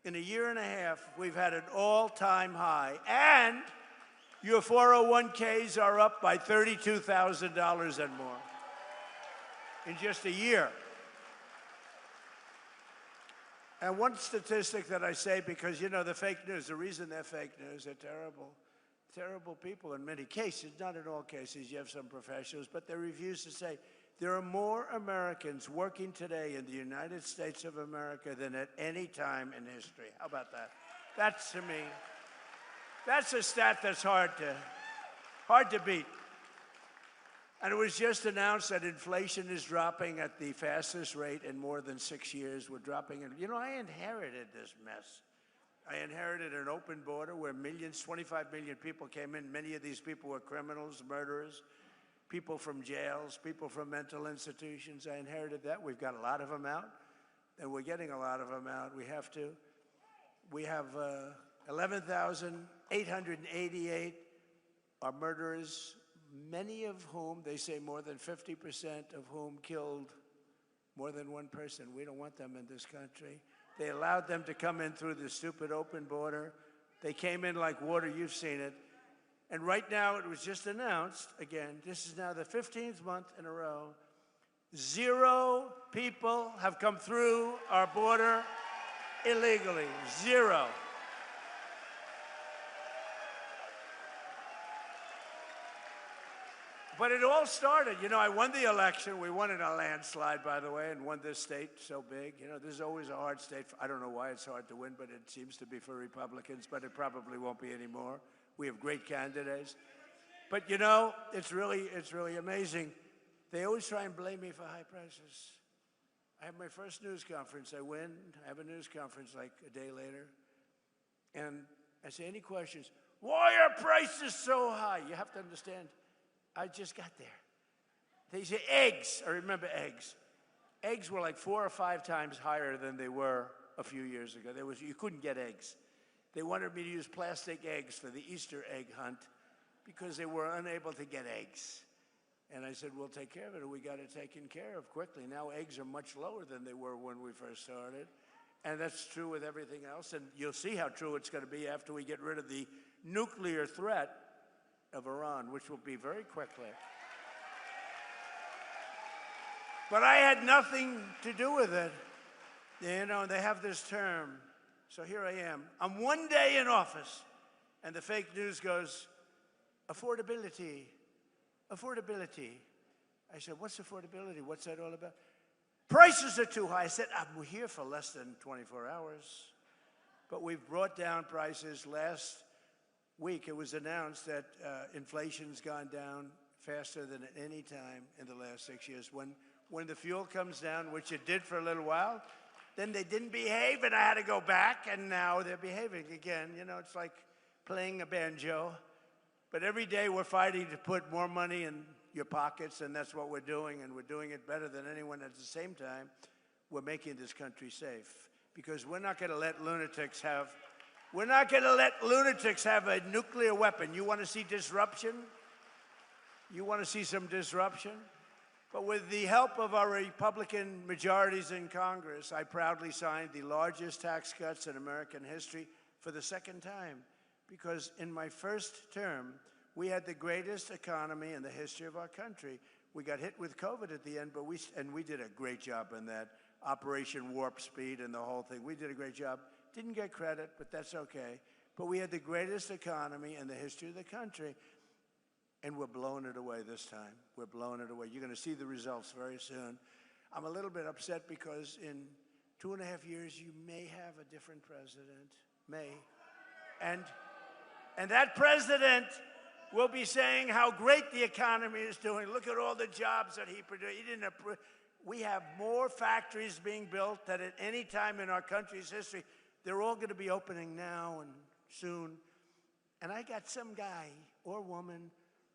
In a year and a half, we've had an all-time high. And your 401ks are up by $32,000 and more in just a year. And one statistic that I say, because, you know, the fake news, the reason they're fake news, they're terrible people in many cases, not in all cases. You have some professionals, but they refuse to say, there are more Americans working today in the United States of America than at any time in history. How about that? That's, to me, that's a stat that's hard to beat. And it was just announced that inflation is dropping at the fastest rate in more than 6 years. We're dropping it. You know, I inherited this mess. I inherited an open border where 25 million people came in. Many of these people were criminals, murderers, people from jails, people from mental institutions. I inherited that. We've got a lot of them out, and we're getting a lot of them out. We have to. We have 11,888 are murderers, many of whom, they say more than 50% of whom killed more than one person. We don't want them in this country. They allowed them to come in through the stupid open border. They came in like water. You've seen it. And right now, it was just announced, again, this is now the 15th month in a row, 0 people have come through our border illegally. 0. But it all started, I won the election. We won in a landslide, by the way, and won this state so big. This is always a hard state. I don't know why it's hard to win, but it seems to be for Republicans, but it probably won't be anymore. We have great candidates. But it's really amazing. They always try and blame me for high prices. I have my first news conference. I win. I have a news conference like a day later. And I say, any questions? Why are prices so high? You have to understand, I just got there. They say eggs. I remember eggs. Eggs were like 4 or 5 times higher than they were a few years ago. You couldn't get eggs. They wanted me to use plastic eggs for the Easter egg hunt because they were unable to get eggs. And I said, we'll take care of it. We got it taken care of quickly. Now eggs are much lower than they were when we first started. And that's true with everything else. And you'll see how true it's going to be after we get rid of the nuclear threat of Iran, which will be very quickly. But I had nothing to do with it. They have this term. So here I am. I'm one day in office, and the fake news goes, affordability. Affordability. I said, what's affordability? What's that all about? Prices are too high. I said, we're here for less than 24 hours. But we've brought down prices. Last week, it was announced that inflation's gone down faster than at any time in the last 6 years. When the fuel comes down, which it did for a little while, then they didn't behave, and I had to go back, and now they're behaving again. It's like playing a banjo. But every day we're fighting to put more money in your pockets, and that's what we're doing, and we're doing it better than anyone. At the same time, we're making this country safe, because we're not going to let lunatics have a nuclear weapon. You want to see disruption? You want to see some disruption? But with the help of our Republican majorities in Congress, I proudly signed the largest tax cuts in American history for the second time. Because in my first term, we had the greatest economy in the history of our country. We got hit with COVID at the end, but we did a great job in that. Operation Warp Speed and the whole thing. We did a great job. Didn't get credit, but that's okay. But we had the greatest economy in the history of the country, and we're blowing it away this time. We're blowing it away. You're going to see the results very soon. I'm a little bit upset because in 2.5 years, you may have a different president. May. And that president will be saying how great the economy is doing. Look at all the jobs that he produced. We have more factories being built than at any time in our country's history. They're all going to be opening now and soon. And I got some guy or woman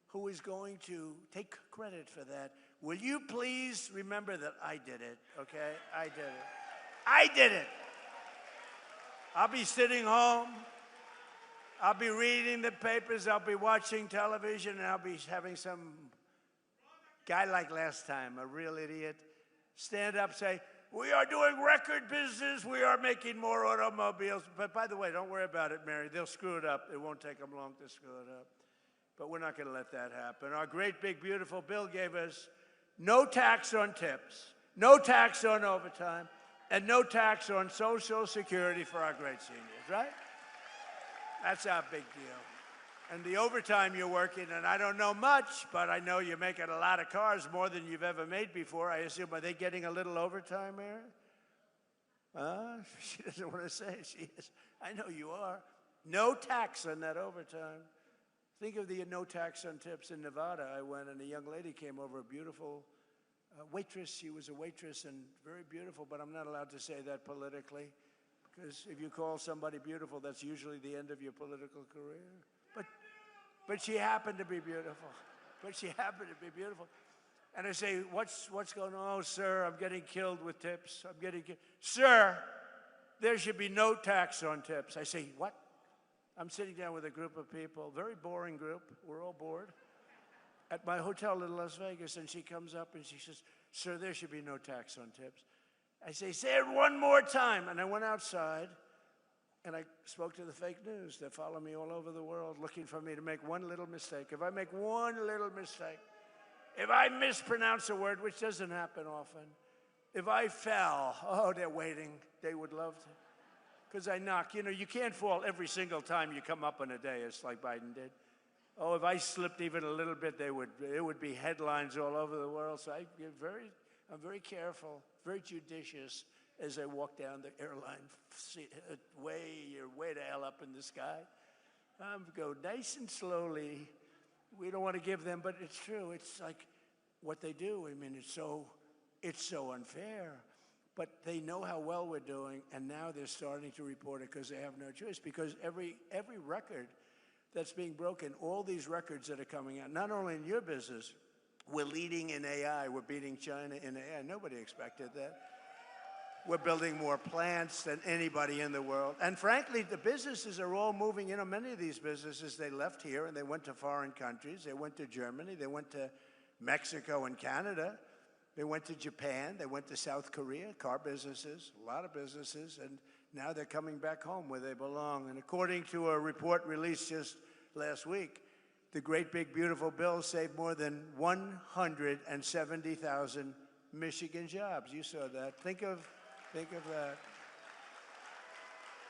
who is going to take credit for that. Will you please remember that I did it, okay? I did it. I did it. I'll be sitting home. I'll be reading the papers, I'll be watching television, and I'll be having some guy like last time, a real idiot, stand up, say, we are doing record business, we are making more automobiles. But by the way, don't worry about it, Mary. They'll screw it up. It won't take them long to screw it up. But we're not going to let that happen. Our great, big, beautiful bill gave us no tax on tips, no tax on overtime, and no tax on Social Security for our great seniors, right? That's our big deal. And the overtime you're working, and I don't know much, but I know you're making a lot of cars, more than you've ever made before. I assume, are they getting a little overtime, Mary? She doesn't want to say it. She is. I know you are. No tax on that overtime. Think of the no tax on tips. In Nevada, I went, and a young lady came over, a beautiful waitress. She was a waitress and very beautiful, but I'm not allowed to say that politically. Because if you call somebody beautiful, that's usually the end of your political career. But she happened to be beautiful. And I say, what's going on? Oh, sir, I'm getting killed with tips. Sir, there should be no tax on tips. I say, what? I'm sitting down with a group of people, very boring group. We're all bored. At my hotel in Las Vegas, and she comes up and she says, sir, there should be no tax on tips. I say it one more time. And I went outside, and I spoke to the fake news. They follow me all over the world looking for me to make one little mistake. If I make one little mistake, if I mispronounce a word, which doesn't happen often, if I fell, oh, they're waiting. They would love to. Because I knock. You can't fall every single time you come up on a day. It's like Biden did. Oh, if I slipped even a little bit, it would be headlines all over the world. So I'm very careful, very judicious as I walk down the airline, way the hell up in the sky. Go nice and slowly. We don't want to give them, but it's true. It's like what they do. I mean, it's so unfair. But they know how well we're doing, and now they're starting to report it because they have no choice. Because every record that's being broken, all these records that are coming out, not only in your business, we're leading in AI. We're beating China in AI. Nobody expected that. We're building more plants than anybody in the world. And frankly, the businesses are all moving. You know, many of these businesses, they left here and they went to foreign countries. They went to Germany. They went to Mexico and Canada. They went to Japan. They went to South Korea, car businesses, a lot of businesses. And now they're coming back home where they belong. And according to a report released just last week, the great big beautiful bill saved more than 170,000 Michigan jobs. You saw that. Think of that.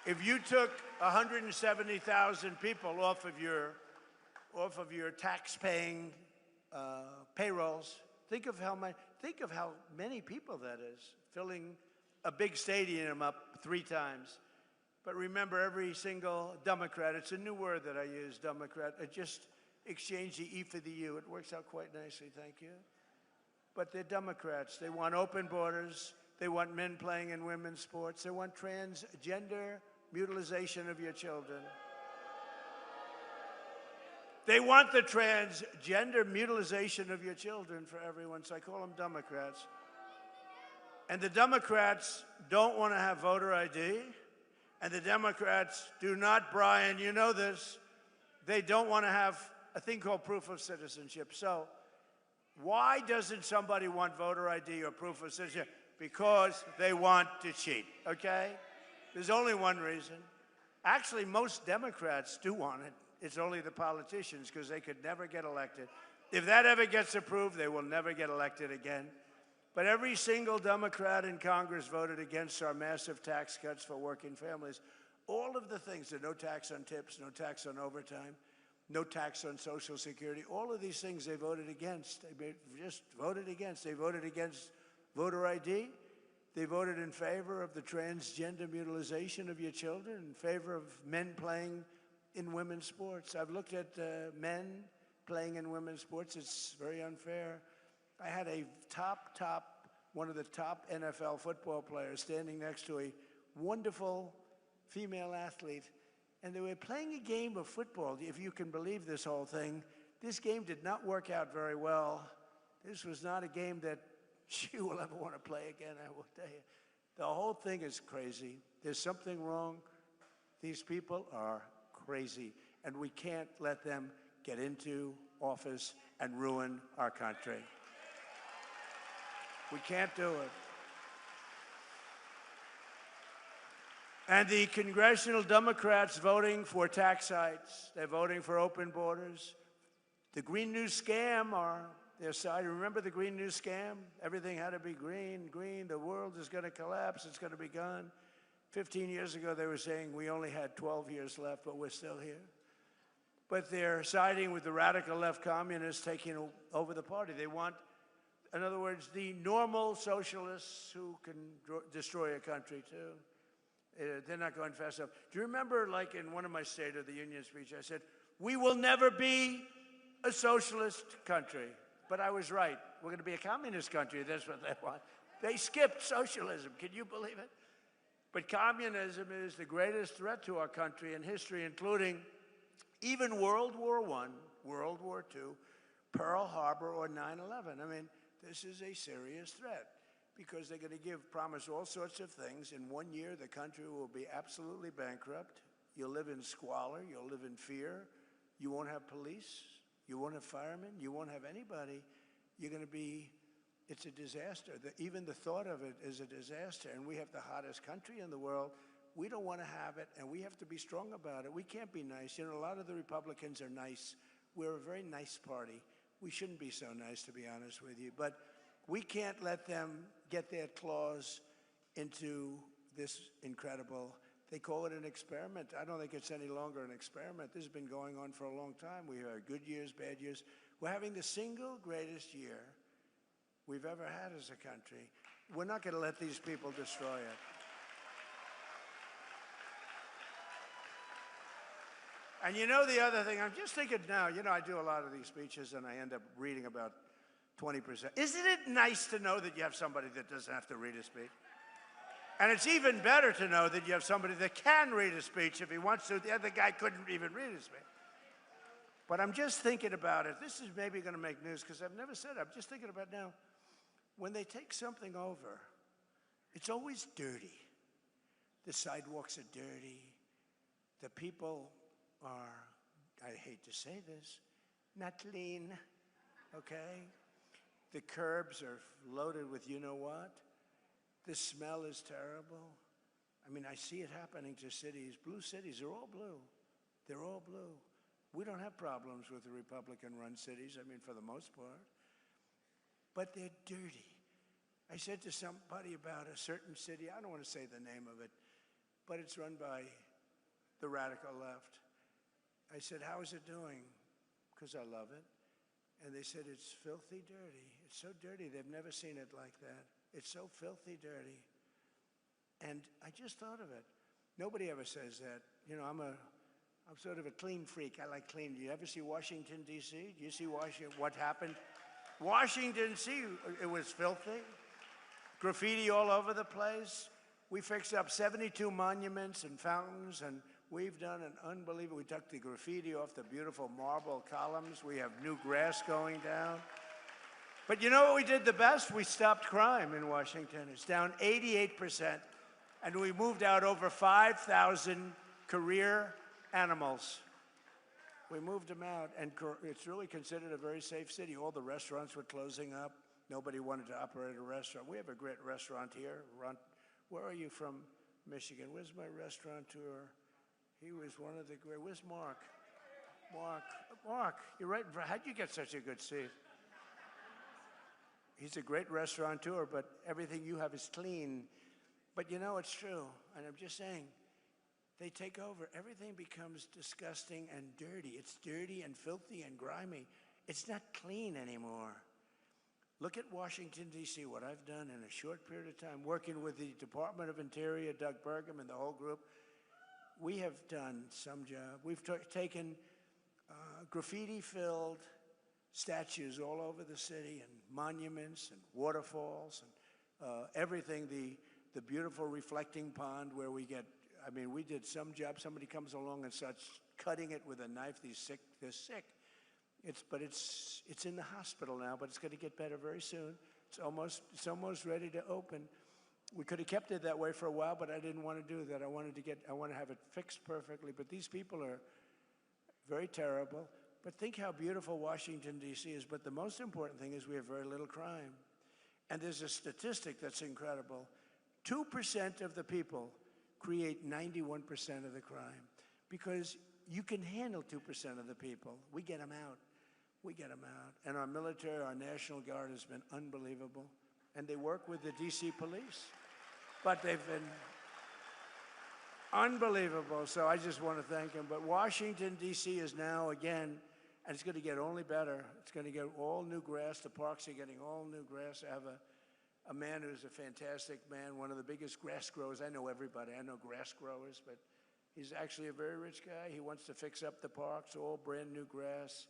If you took 170,000 people off of your tax-paying payrolls, think of how many people that is, filling a big stadium up 3 times. But remember, every single Democrat, it's a new word that I use, Democrat, just exchange the E for the U. It works out quite nicely, thank you. But they're Democrats. They want open borders. They want men playing in women's sports. They want transgender mutilization of your children. They want the transgender mutilization of your children for everyone, so I call them Democrats. And the Democrats don't want to have voter ID. And the Democrats do not, Brian, you know this, they don't want to have a thing called proof of citizenship. So why doesn't somebody want voter ID or proof of citizenship? Because they want to cheat, okay? There's only one reason. Actually, most Democrats do want it. It's only the politicians, because they could never get elected. If that ever gets approved, they will never get elected again. But every single Democrat in Congress voted against our massive tax cuts for working families. All of the things, no tax on tips, no tax on overtime, no tax on Social Security, all of these things they voted against. They just voted against. They voted against voter ID. They voted in favor of the transgender mutilization of your children, in favor of men playing in women's sports. I've looked at men playing in women's sports. It's very unfair. I had one of the top NFL football players standing next to a wonderful female athlete, and they were playing a game of football. If you can believe this whole thing, this game did not work out very well. This was not a game that she will ever want to play again, I will tell you. The whole thing is crazy. There's something wrong. These people are crazy, and we can't let them get into office and ruin our country. We can't do it. And the congressional Democrats voting for tax hikes, they're voting for open borders. The Green New Scam are their side. Remember the Green New Scam? Everything had to be green, the world is going to collapse, it's going to be gone. 15 years ago, they were saying we only had 12 years left, but we're still here. But they're siding with the radical left communists taking over the party. They want, in other words, the normal socialists who can destroy a country, too. They're not going fast enough. Do you remember, like in one of my State of the Union speeches, I said, we will never be a socialist country. But I was right. We're going to be a communist country. That's what they want. They skipped socialism. Can you believe it? But communism is the greatest threat to our country in history, including even World War I, World War II, Pearl Harbor, or 9/11. I mean, this is a serious threat because they're going to promise all sorts of things. In 1 year, the country will be absolutely bankrupt. You'll live in squalor. You'll live in fear. You won't have police. You won't have firemen. You won't have anybody. You're going to be, it's a disaster. Even the thought of it is a disaster. And we have the hottest country in the world. We don't want to have it, and we have to be strong about it. We can't be nice. You know, a lot of the Republicans are nice. We're a very nice party. We shouldn't be so nice, to be honest with you. But we can't let them get their claws into this incredible They call it an experiment. I don't think it's any longer an experiment. This has been going on for a long time. We have good years, bad years. We're having the single greatest year we've ever had as a country. We're not going to let these people destroy it. And you know the other thing, I'm just thinking now, you know, I do a lot of these speeches and I end up reading about 20%. Isn't it nice to know that you have somebody that doesn't have to read a speech? And it's even better to know that you have somebody that can read a speech if he wants to. The other guy couldn't even read a speech. But I'm just thinking about it. This is maybe going to make news because I've never said it. I'm just thinking about now, when they take something over, it's always dirty. The sidewalks are dirty. The people are, I hate to say this, not clean, okay? The curbs are loaded with you-know-what. The smell is terrible. I mean, I see it happening to cities. Blue cities are all blue. They're all blue. We don't have problems with the Republican-run cities, I mean, for the most part. But they're dirty. I said to somebody about a certain city, I don't want to say the name of it, but it's run by the radical left. I said, how is it doing? Because I love it. And they said, it's filthy dirty. It's so dirty, they've never seen it like that. It's so filthy dirty. And I just thought of it. Nobody ever says that. You know, I'm sort of a clean freak. I like clean. Do you ever see Washington, D.C.? Do you see what happened? Washington, D.C., it was filthy. Graffiti all over the place. We fixed up 72 monuments and fountains, and we've done an unbelievable, we took the graffiti off the beautiful marble columns. We have new grass going down. But you know what we did the best? We stopped crime in Washington. It's down 88%, and we moved out over 5,000 career animals. We moved them out, and it's really considered a very safe city. All the restaurants were closing up. Nobody wanted to operate a restaurant. We have a great restaurant here. Where are you from, Michigan? Where's my restaurateur? He was one of the great. Where's Mark? Mark, you're right. How'd you get such a good seat? He's a great restaurateur, but everything you have is clean. But you know, it's true, and I'm just saying, they take over. Everything becomes disgusting and dirty. It's dirty and filthy and grimy. It's not clean anymore. Look at Washington, D.C., what I've done in a short period of time, working with the Department of Interior, Doug Burgum, and the whole group. We have done some job. We've taken graffiti-filled statues all over the city and monuments and waterfalls and everything, the beautiful reflecting pond where we get, I mean, we did some job. Somebody comes along and starts cutting it with a knife. They're sick. But it's in the hospital now, but it's going to get better very soon. It's almost ready to open. We could have kept it that way for a while, but I didn't want to do that. I want to have it fixed perfectly. But these people are very terrible. But think how beautiful Washington, D.C. is. But the most important thing is we have very little crime. And there's a statistic that's incredible. 2% of the people create 91% of the crime because you can handle 2% of the people. We get them out. We get them out. And our military, our National Guard has been unbelievable. And they work with the D.C. police. But they've been unbelievable. So I just want to thank them. But Washington, D.C. is now, again, and it's going to get only better. It's going to get all new grass. The parks are getting all new grass. I have a man who's a fantastic man, one of the biggest grass growers. I know everybody. I know grass growers, but he's actually a very rich guy. He wants to fix up the parks, all brand new grass.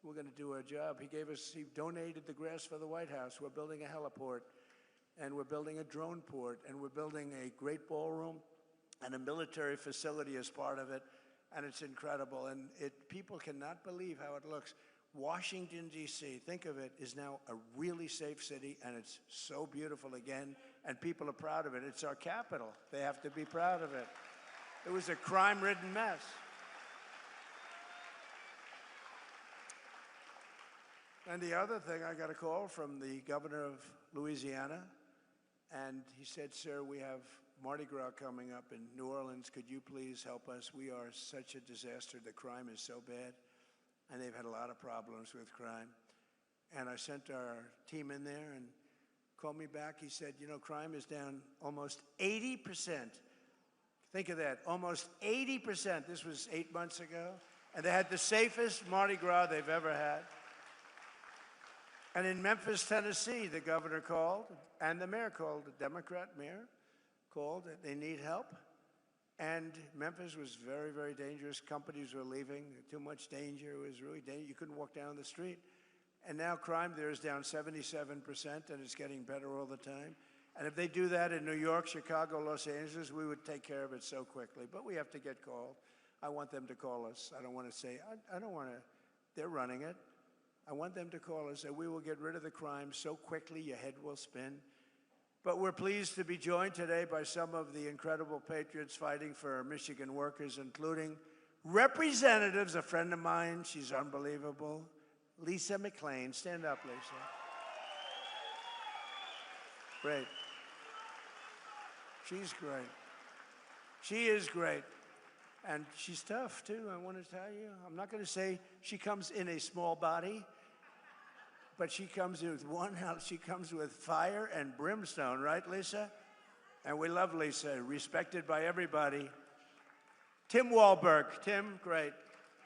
We're going to do our job. He donated the grass for the White House. We're building a heliport, and we're building a drone port, and we're building a great ballroom and a military facility as part of it, and it's incredible. And people cannot believe how it looks. Washington, D.C., think of it, is now a really safe city, and it's so beautiful again, and people are proud of it. It's our capital. They have to be proud of it. It was a crime-ridden mess. And the other thing, I got a call from the governor of Louisiana, and he said, sir, we have Mardi Gras coming up in New Orleans. Could you please help us? We are such a disaster. The crime is so bad, and they've had a lot of problems with crime. And I sent our team in there and called me back. He said, you know, crime is down almost 80%. Think of that, almost 80%. This was 8 months ago. And they had the safest Mardi Gras they've ever had. And in Memphis, Tennessee, the governor called, and the mayor called, the Democrat mayor called, that they need help. And Memphis was very, very dangerous. Companies were leaving, too much danger. It was really dangerous. You couldn't walk down the street. And now crime there is down 77%, and it's getting better all the time. And if they do that in New York, Chicago, Los Angeles, we would take care of it so quickly. But we have to get called. I want them to call us. I don't want to say, I don't want to, they're running it. I want them to call us, and we will get rid of the crime so quickly your head will spin. But we're pleased to be joined today by some of the incredible patriots fighting for our Michigan workers, including representatives, a friend of mine, she's unbelievable, Lisa McLean. Stand up, Lisa. Great. She's great. She is great. And she's tough, too, I want to tell you. I'm not going to say she comes in a small body, but she comes with she comes with fire and brimstone, right, Lisa? And we love Lisa, respected by everybody. Tim Wahlberg. Tim, great.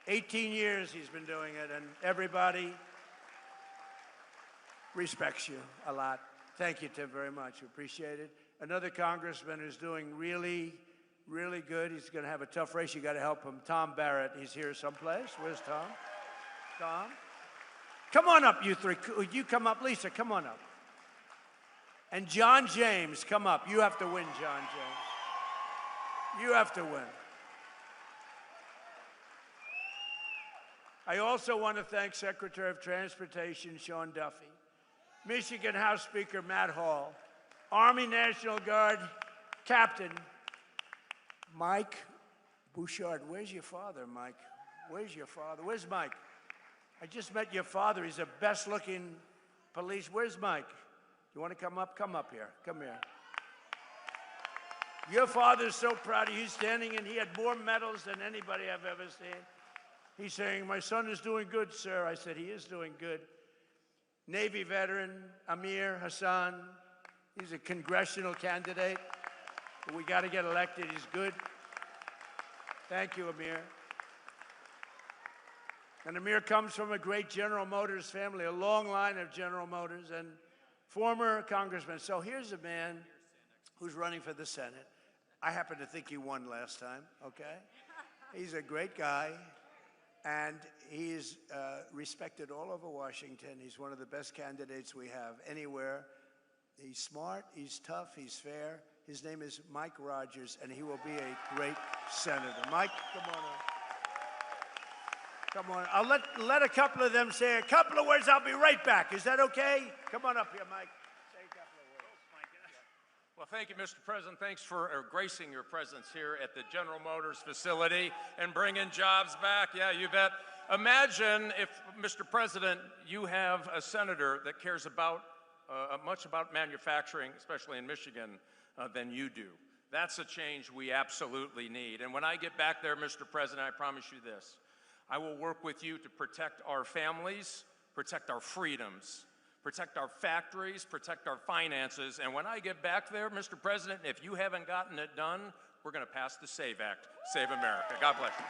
18 years he's been doing it, and everybody respects you a lot. Thank you, Tim, very much. We appreciate it. Another congressman who's doing really, really good. He's going to have a tough race. You got to help him. Tom Barrett. He's here someplace. Where's Tom? Tom? Come on up, you three. You come up. Lisa, come on up. And John James, come up. You have to win, John James. You have to win. I also want to thank Secretary of Transportation Sean Duffy, Michigan House Speaker Matt Hall, Army National Guard Captain Mike Bouchard. Where's your father, Mike? Where's your father? Where's Mike? I just met your father. He's the best-looking police. Where's Mike? You want to come up? Come up here. Come here. Your father's so proud of you. He's standing and he had more medals than anybody I've ever seen. He's saying, my son is doing good, sir. I said, he is doing good. Navy veteran, Amir Hassan. He's a congressional candidate. But we got to get elected. He's good. Thank you, Amir. And Amir comes from a great General Motors family, a long line of General Motors and former congressman. So here's a man who's running for the Senate. I happen to think he won last time, okay? He's a great guy, and he's respected all over Washington. He's one of the best candidates we have anywhere. He's smart, he's tough, he's fair. His name is Mike Rogers, and he will be a great senator. Mike, come on up. Come on. I'll let a couple of them say a couple of words. I'll be right back. Is that okay? Come on up here, Mike. Say a couple of words. Well, thank you, Mr. President. Thanks for gracing your presence here at the General Motors facility and bringing jobs back. Yeah, you bet. Imagine if, Mr. President, you have a senator that cares about much about manufacturing, especially in Michigan, than you do. That's a change we absolutely need. And when I get back there, Mr. President, I promise you this. I will work with you to protect our families, protect our freedoms, protect our factories, protect our finances. And when I get back there, Mr. President, if you haven't gotten it done, we're going to pass the SAVE Act. Save America. God bless you.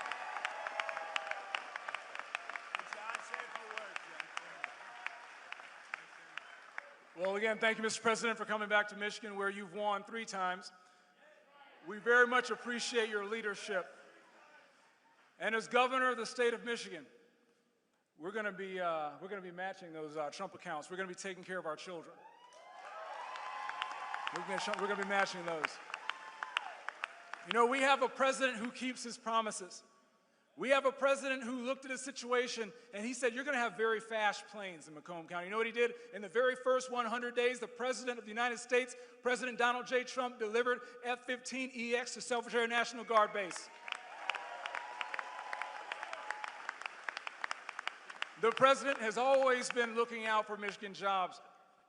Well, again, thank you, Mr. President, for coming back to Michigan, where you've won 3 times. We very much appreciate your leadership. And as governor of the state of Michigan, we're going to be matching those Trump accounts. We're going to be taking care of our children. We're going to be matching those. You know, we have a president who keeps his promises. We have a president who looked at a situation and he said, you're going to have very fast planes in Macomb County. You know what he did? In the very first 100 days, the President of the United States, President Donald J. Trump, delivered F-15EX to Selfridge Air National Guard Base. The president has always been looking out for Michigan jobs.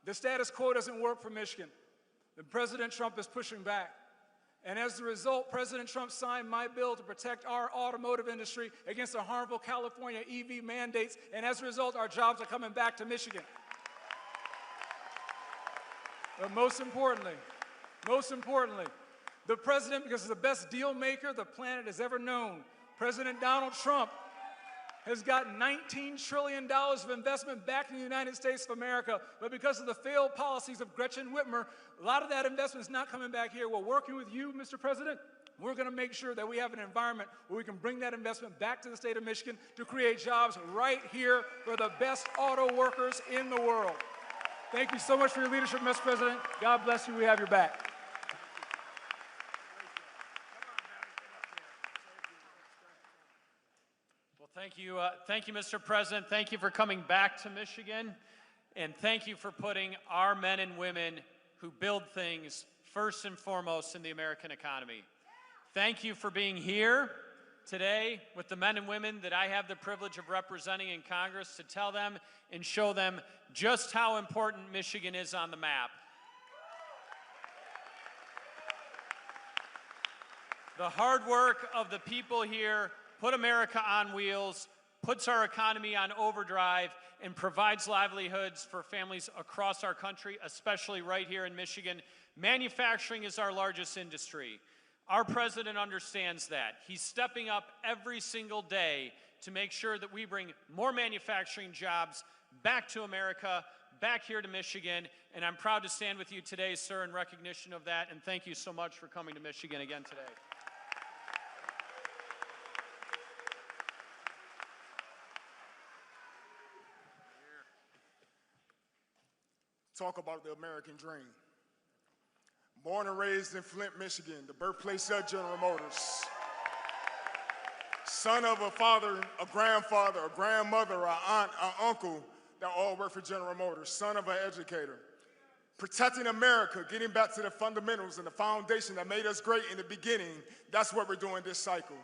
The status quo doesn't work for Michigan. President Trump is pushing back. And as a result, President Trump signed my bill to protect our automotive industry against the harmful California EV mandates. And as a result, our jobs are coming back to Michigan. But most importantly, The president, because he's the best deal maker the planet has ever known. President Donald Trump has got $19 trillion of investment back in the United States of America, but because of the failed policies of Gretchen Whitmer, a lot of that investment is not coming back here. We're working with you, Mr. President. We're going to make sure that we have an environment where we can bring that investment back to the state of Michigan to create jobs right here for the best auto workers in the world. Thank you so much for your leadership, Mr. President. God bless you. We have your back. Thank you, Mr. President. Thank you for coming back to Michigan, and thank you for putting our men and women who build things first and foremost in the American economy. Thank you for being here today with the men and women that I have the privilege of representing in Congress to tell them and show them just how important Michigan is on the map. The hard work of the people here put America on wheels, puts our economy on overdrive, and provides livelihoods for families across our country, especially right here in Michigan. Manufacturing is our largest industry. Our president understands that. He's stepping up every single day to make sure that we bring more manufacturing jobs back to America, back here to Michigan, and I'm proud to stand with you today, sir, in recognition of that, and thank you so much for coming to Michigan again today. Talk about the American dream. Born and raised in Flint, Michigan, the birthplace of General Motors. Son of a father, a grandfather, a grandmother, an aunt, an uncle that all work for General Motors. Son of an educator. Protecting America, getting back to the fundamentals and the foundation that made us great in the beginning, that's what we're doing this cycle.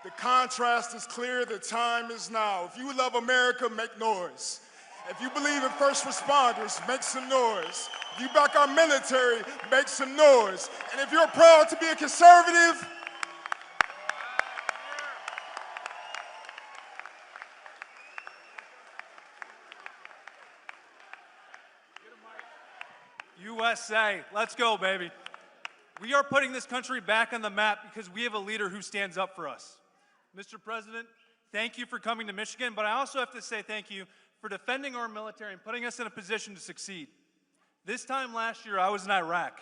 The contrast is clear, the time is now. If you love America, make noise. If you believe in first responders, make some noise. If you back our military, make some noise. And if you're proud to be a conservative, USA, let's go, baby. We are putting this country back on the map because we have a leader who stands up for us. Mr. President, thank you for coming to Michigan, but I also have to say thank you for defending our military and putting us in a position to succeed. This time last year, I was in Iraq.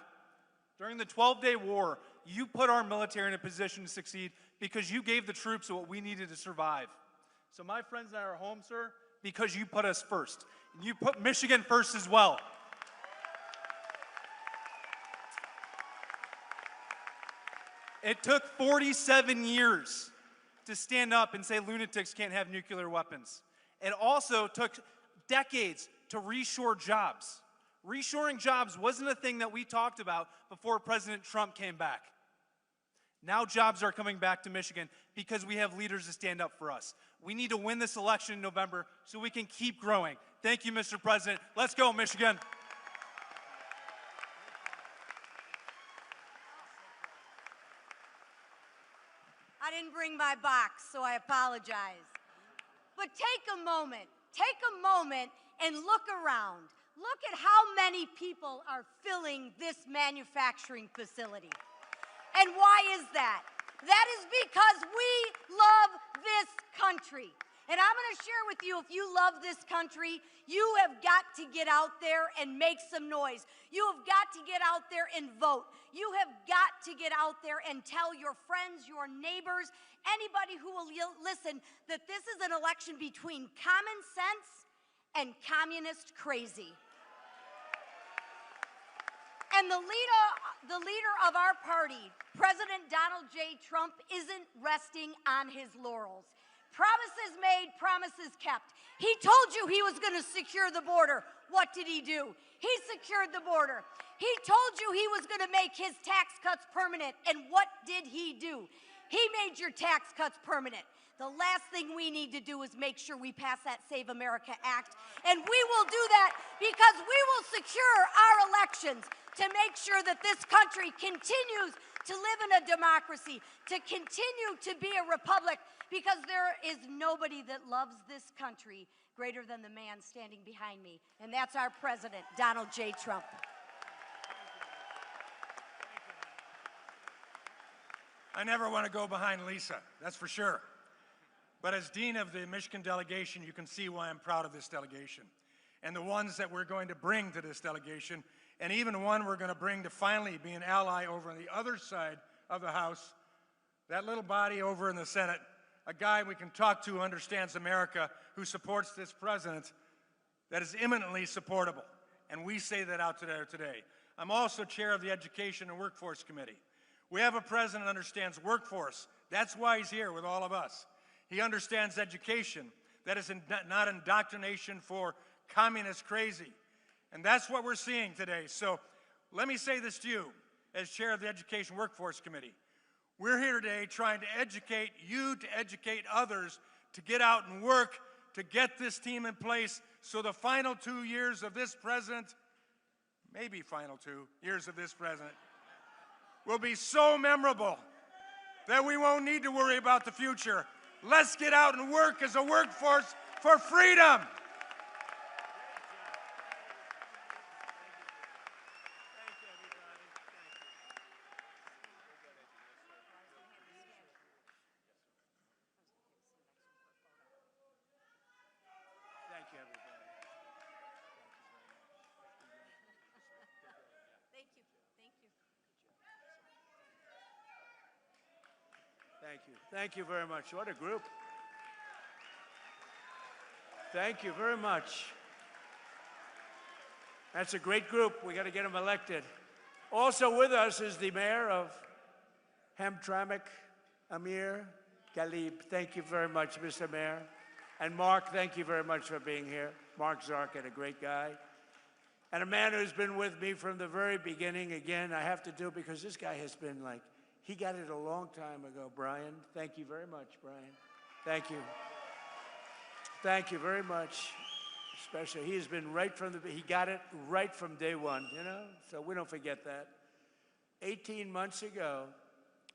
During the 12-day war, you put our military in a position to succeed because you gave the troops what we needed to survive. So my friends and I are home, sir, because you put us first. And you put Michigan first as well. It took 47 years to stand up and say lunatics can't have nuclear weapons. It also took decades to reshore jobs. Reshoring jobs wasn't a thing that we talked about before President Trump came back. Now jobs are coming back to Michigan because we have leaders to stand up for us. We need to win this election in November so we can keep growing. Thank you, Mr. President. Let's go, Michigan. I didn't bring my box, so I apologize. But take a moment and look around. Look at how many people are filling this manufacturing facility. And why is that? That is because we love this country. And I'm going to share with you, if you love this country, you have got to get out there and make some noise. You have got to get out there and vote. You have got to get out there and tell your friends, your neighbors, anybody who will listen, that this is an election between common sense and communist crazy. And the leader of our party, President Donald J. Trump, isn't resting on his laurels. Promises made, promises kept. He told you he was going to secure the border. What did he do? He secured the border. He told you he was going to make his tax cuts permanent. And what did he do? He made your tax cuts permanent. The last thing we need to do is make sure we pass that Save America Act. And we will do that because we will secure our elections to make sure that this country continues to live in a democracy, to continue to be a republic, because there is nobody that loves this country greater than the man standing behind me, and that's our president, Donald J. Trump. I never want to go behind Lisa, that's for sure. But as Dean of the Michigan delegation, you can see why I'm proud of this delegation and the ones that we're going to bring to this delegation, and even one we're going to bring to finally be an ally over on the other side of the House, that little body over in the Senate, a guy we can talk to who understands America, who supports this president, that is eminently supportable. And we say that out today. I'm also chair of the Education and Workforce Committee. We have a president who understands workforce. That's why he's here with all of us. He understands education. That is not indoctrination for communist crazy. And that's what we're seeing today. So let me say this to you as chair of the Education Workforce Committee. We're here today trying to educate you, to educate others, to get out and work, to get this team in place so the final 2 years of this president, maybe final 2 years of this president, will be so memorable that we won't need to worry about the future. Let's get out and work as a workforce for freedom. Thank you. Thank you very much. What a group. Thank you very much. That's a great group. We got to get them elected. Also with us is the mayor of Hamtramck, Amir Galib. Thank you very much, Mr. Mayor. And Mark, thank you very much for being here. Mark Zarkin, a great guy. And a man who's been with me from the very beginning. Again, I have to do it because this guy has been like, he got it a long time ago, Brian. Thank you very much, Brian. Thank you. Thank you very much. Especially, he has been right from he got it right from day one, you know? So we don't forget that. 18 months ago,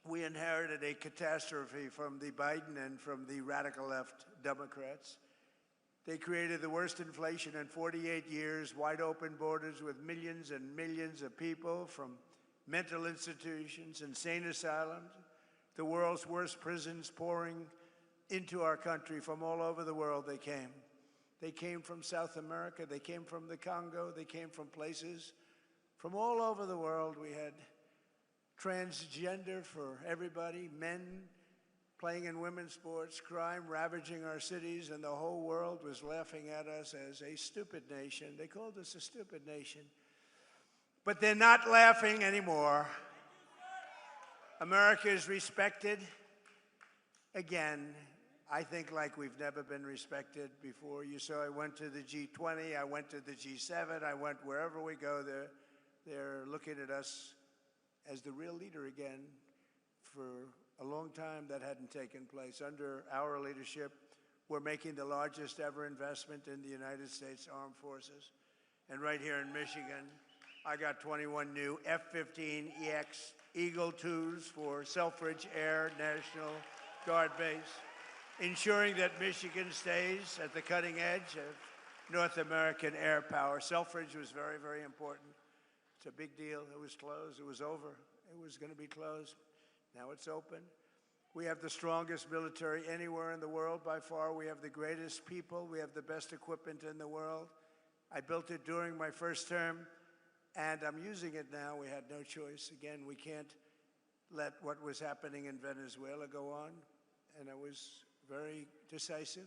we inherited a catastrophe from the Biden and from the radical left Democrats. They created the worst inflation in 48 years, wide open borders with millions and millions of people from mental institutions, insane asylums, the world's worst prisons pouring into our country from all over the world. They came. They came from South America. They came from the Congo. They came from places from all over the world. We had transgender for everybody, men playing in women's sports, crime ravaging our cities, and the whole world was laughing at us as a stupid nation. They called us a stupid nation. But they're not laughing anymore. America is respected again, I think like we've never been respected before. You saw I went to the G20, I went to the G7, I went wherever we go, they're looking at us as the real leader again. For a long time that hadn't taken place. Under our leadership, we're making the largest ever investment in the United States Armed Forces. And right here in Michigan, I got 21 new F-15EX Eagle IIs for Selfridge Air National Guard Base, ensuring that Michigan stays at the cutting edge of North American air power. Selfridge was very, very important. It's a big deal. It was closed. It was over. It was going to be closed. Now it's open. We have the strongest military anywhere in the world by far. We have the greatest people. We have the best equipment in the world. I built it during my first term, and I'm using it now. We had no choice. Again, we can't let what was happening in Venezuela go on, and I was very decisive,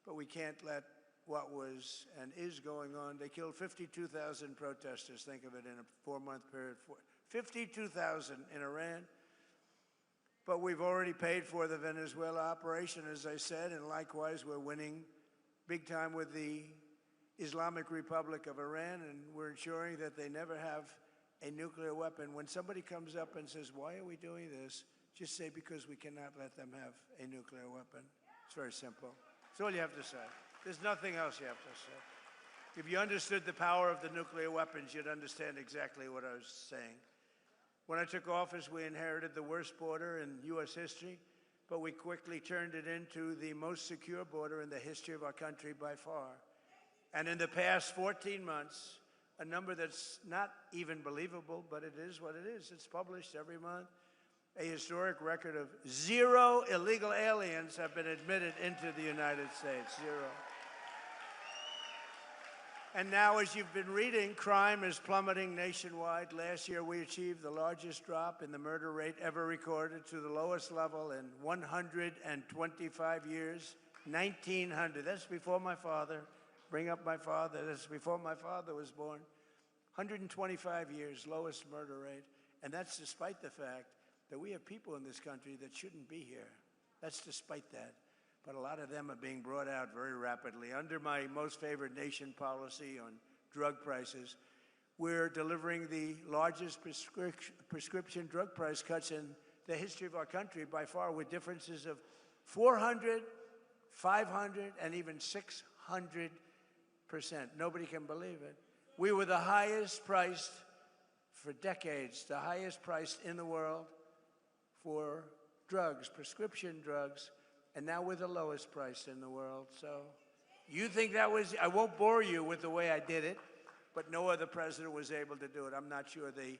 but we can't let what was and is going on. They killed 52,000 protesters, think of it, in a 4-month period. 52,000 in Iran. But we've already paid for the Venezuela operation, as I said, and likewise we're winning big time with the Islamic Republic of Iran, and we're ensuring that they never have a nuclear weapon. When somebody comes up and says, why are we doing this? Just say, because we cannot let them have a nuclear weapon. It's very simple. That's all you have to say. There's nothing else you have to say. If you understood the power of the nuclear weapons, you'd understand exactly what I was saying. When I took office, we inherited the worst border in U.S. history, but we quickly turned it into the most secure border in the history of our country by far. And in the past 14 months, a number that's not even believable, but it is what it is. It's published every month. a historic record of 0 illegal aliens have been admitted into the United States. 0. And now, as you've been reading, crime is plummeting nationwide. Last year, we achieved the largest drop in the murder rate ever recorded to the lowest level in 125 years, 1900. That's before my father. Bring up my father. That's before my father was born. 125 years, lowest murder rate. And that's despite the fact that we have people in this country that shouldn't be here. That's despite that. But a lot of them are being brought out very rapidly. Under my most favored nation policy on drug prices, we're delivering the largest prescription drug price cuts in the history of our country by far, with differences of 400, 500, and even 600%. Nobody can believe it. We were the highest priced for decades, the highest priced in the world for drugs, prescription drugs, and now we're the lowest price in the world. So you think that was, I won't bore you with the way I did it, but no other president was able to do it. I'm not sure they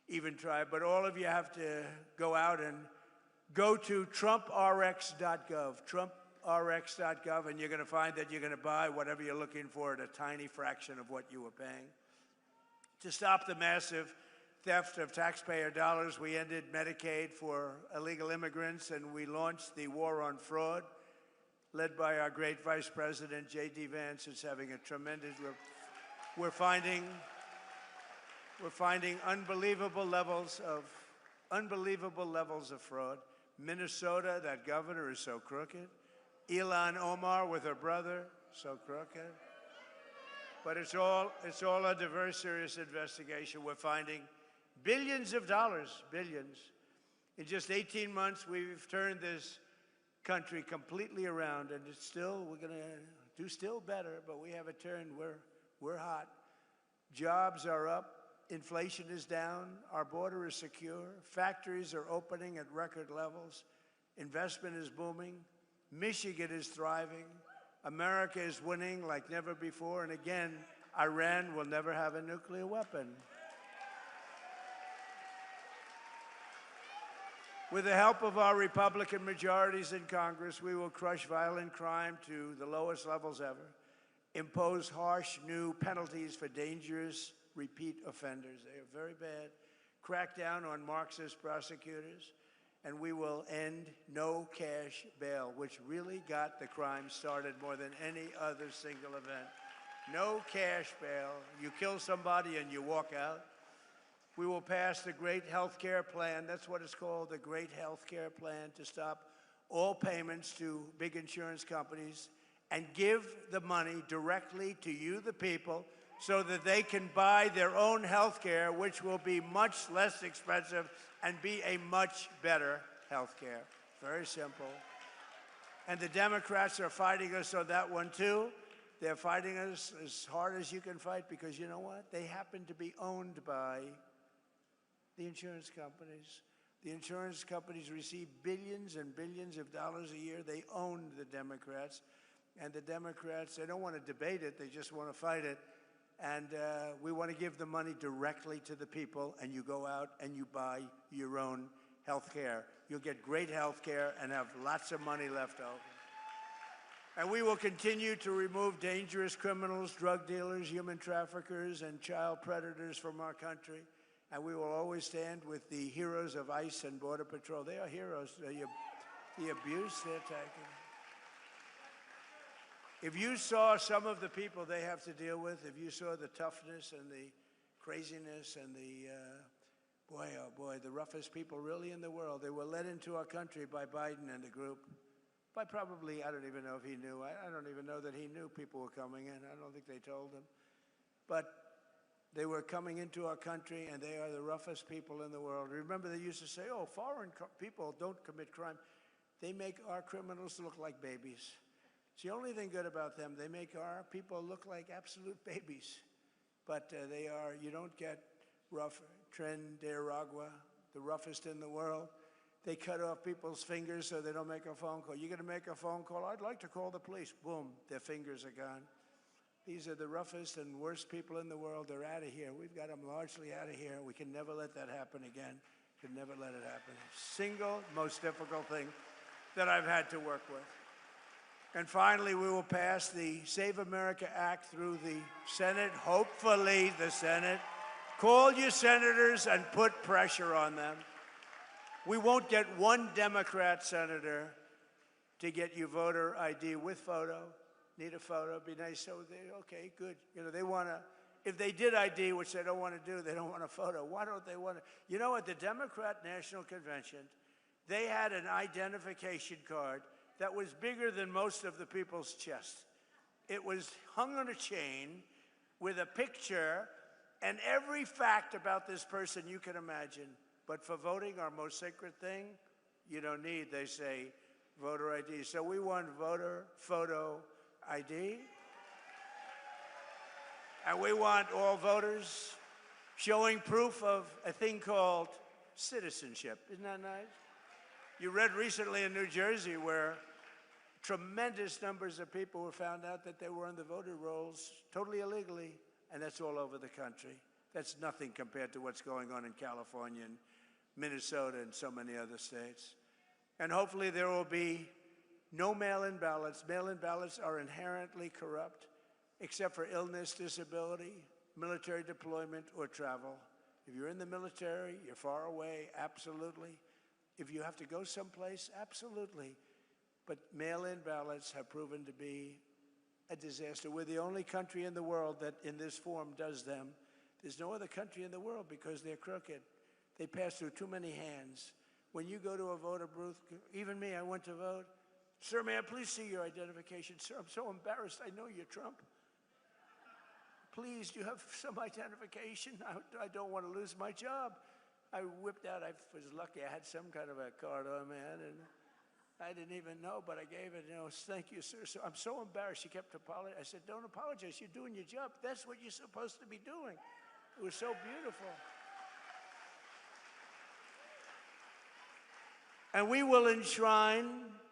even tried, but all of you have to go out and go to TrumpRx.gov, TrumpRx.gov, and you're going to find that you're going to buy whatever you're looking for at a tiny fraction of what you were paying. To stop the massive theft of taxpayer dollars, we ended Medicaid for illegal immigrants, and we launched the war on fraud, led by our great Vice President, J.D. Vance. It's having a tremendous, we're finding unbelievable levels of fraud. Minnesota, that governor is so crooked. Ilhan Omar with her brother, so crooked. But it's all under very serious investigation. We're finding billions of dollars, billions. In just 18 months, we've turned this country completely around, and it's still, we're going to do still better, but we have a turn. We're hot. Jobs are up. Inflation is down. Our border is secure. Factories are opening at record levels. Investment is booming. Michigan is thriving. America is winning like never before. And again, Iran will never have a nuclear weapon. With the help of our Republican majorities in Congress, we will crush violent crime to the lowest levels ever, impose harsh new penalties for dangerous repeat offenders. They are very bad. Crack down on Marxist prosecutors, and we will end no cash bail, which really got the crime started more than any other single event. No cash bail. You kill somebody and you walk out. We will pass the Great Health Care Plan. That's what it's called, the Great Health Care Plan, to stop all payments to big insurance companies and give the money directly to you, the people, so that they can buy their own health care, which will be much less expensive and be a much better health care. Very simple. And the Democrats are fighting us on that one, too. They're fighting us as hard as you can fight because, you know what? They happen to be owned by the insurance companies. The insurance companies receive billions and billions of dollars a year. They own the Democrats. And the Democrats, they don't want to debate it. They just want to fight it. And we want to give the money directly to the people, and you go out and you buy your own health care. You'll get great health care and have lots of money left over. And we will continue to remove dangerous criminals, drug dealers, human traffickers, and child predators from our country. And we will always stand with the heroes of ICE and Border Patrol. They are heroes. The abuse they're taking. If you saw some of the people they have to deal with, if you saw the toughness and the craziness and the, boy, oh boy, the roughest people really in the world, they were led into our country by Biden and the group. By probably, I don't even know if he knew. I don't even know that he knew people were coming in. I don't think they told him. But they were coming into our country, and they are the roughest people in the world. Remember, they used to say, oh, foreign people don't commit crime. They make our criminals look like babies. It's the only thing good about them. They make our people look like absolute babies. But they are, you don't get rough. Tren de Aragua, the roughest in the world. They cut off people's fingers so they don't make a phone call. You're going to make a phone call? I'd like to call the police. Boom, their fingers are gone. These are the roughest and worst people in the world. They're out of here. We've got them largely out of here. We can never let that happen again. Could never let it happen. Single most difficult thing that I've had to work with. And finally, we will pass the Save America Act through the Senate, hopefully the Senate. Call your senators and put pressure on them. We won't get one Democrat senator to get you voter ID with photo. Need a photo, be nice. So okay, good. You know, they want to, if they did ID, which they don't want to do, they don't want a photo. Why don't they want to? You know, at the Democrat National Convention, they had an identification card that was bigger than most of the people's chests. It was hung on a chain with a picture and every fact about this person you can imagine. But for voting, our most sacred thing, you don't need, they say, voter ID. So we want voter photo ID. And we want all voters showing proof of a thing called citizenship. Isn't that nice? You read recently in New Jersey where tremendous numbers of people were found out that they were on the voter rolls totally illegally, and that's all over the country. That's nothing compared to what's going on in California and Minnesota and so many other states. And hopefully there will be no mail-in ballots. Mail-in ballots are inherently corrupt, except for illness, disability, military deployment, or travel. If you're in the military, you're far away, absolutely. If you have to go someplace, absolutely. But mail-in ballots have proven to be a disaster. We're the only country in the world that in this form does them. There's no other country in the world because they're crooked. They pass through too many hands. When you go to a voter booth, even me, I went to vote. Sir, may I please see your identification? Sir, I'm so embarrassed. I know you're Trump. Please, do you have some identification? I don't want to lose my job. I whipped out, I was lucky, I had some kind of a card on me, and I didn't even know, but I gave it, thank you, sir. So I'm so embarrassed. She kept apologizing. I said, don't apologize. You're doing your job. That's what you're supposed to be doing. It was so beautiful. And we will enshrine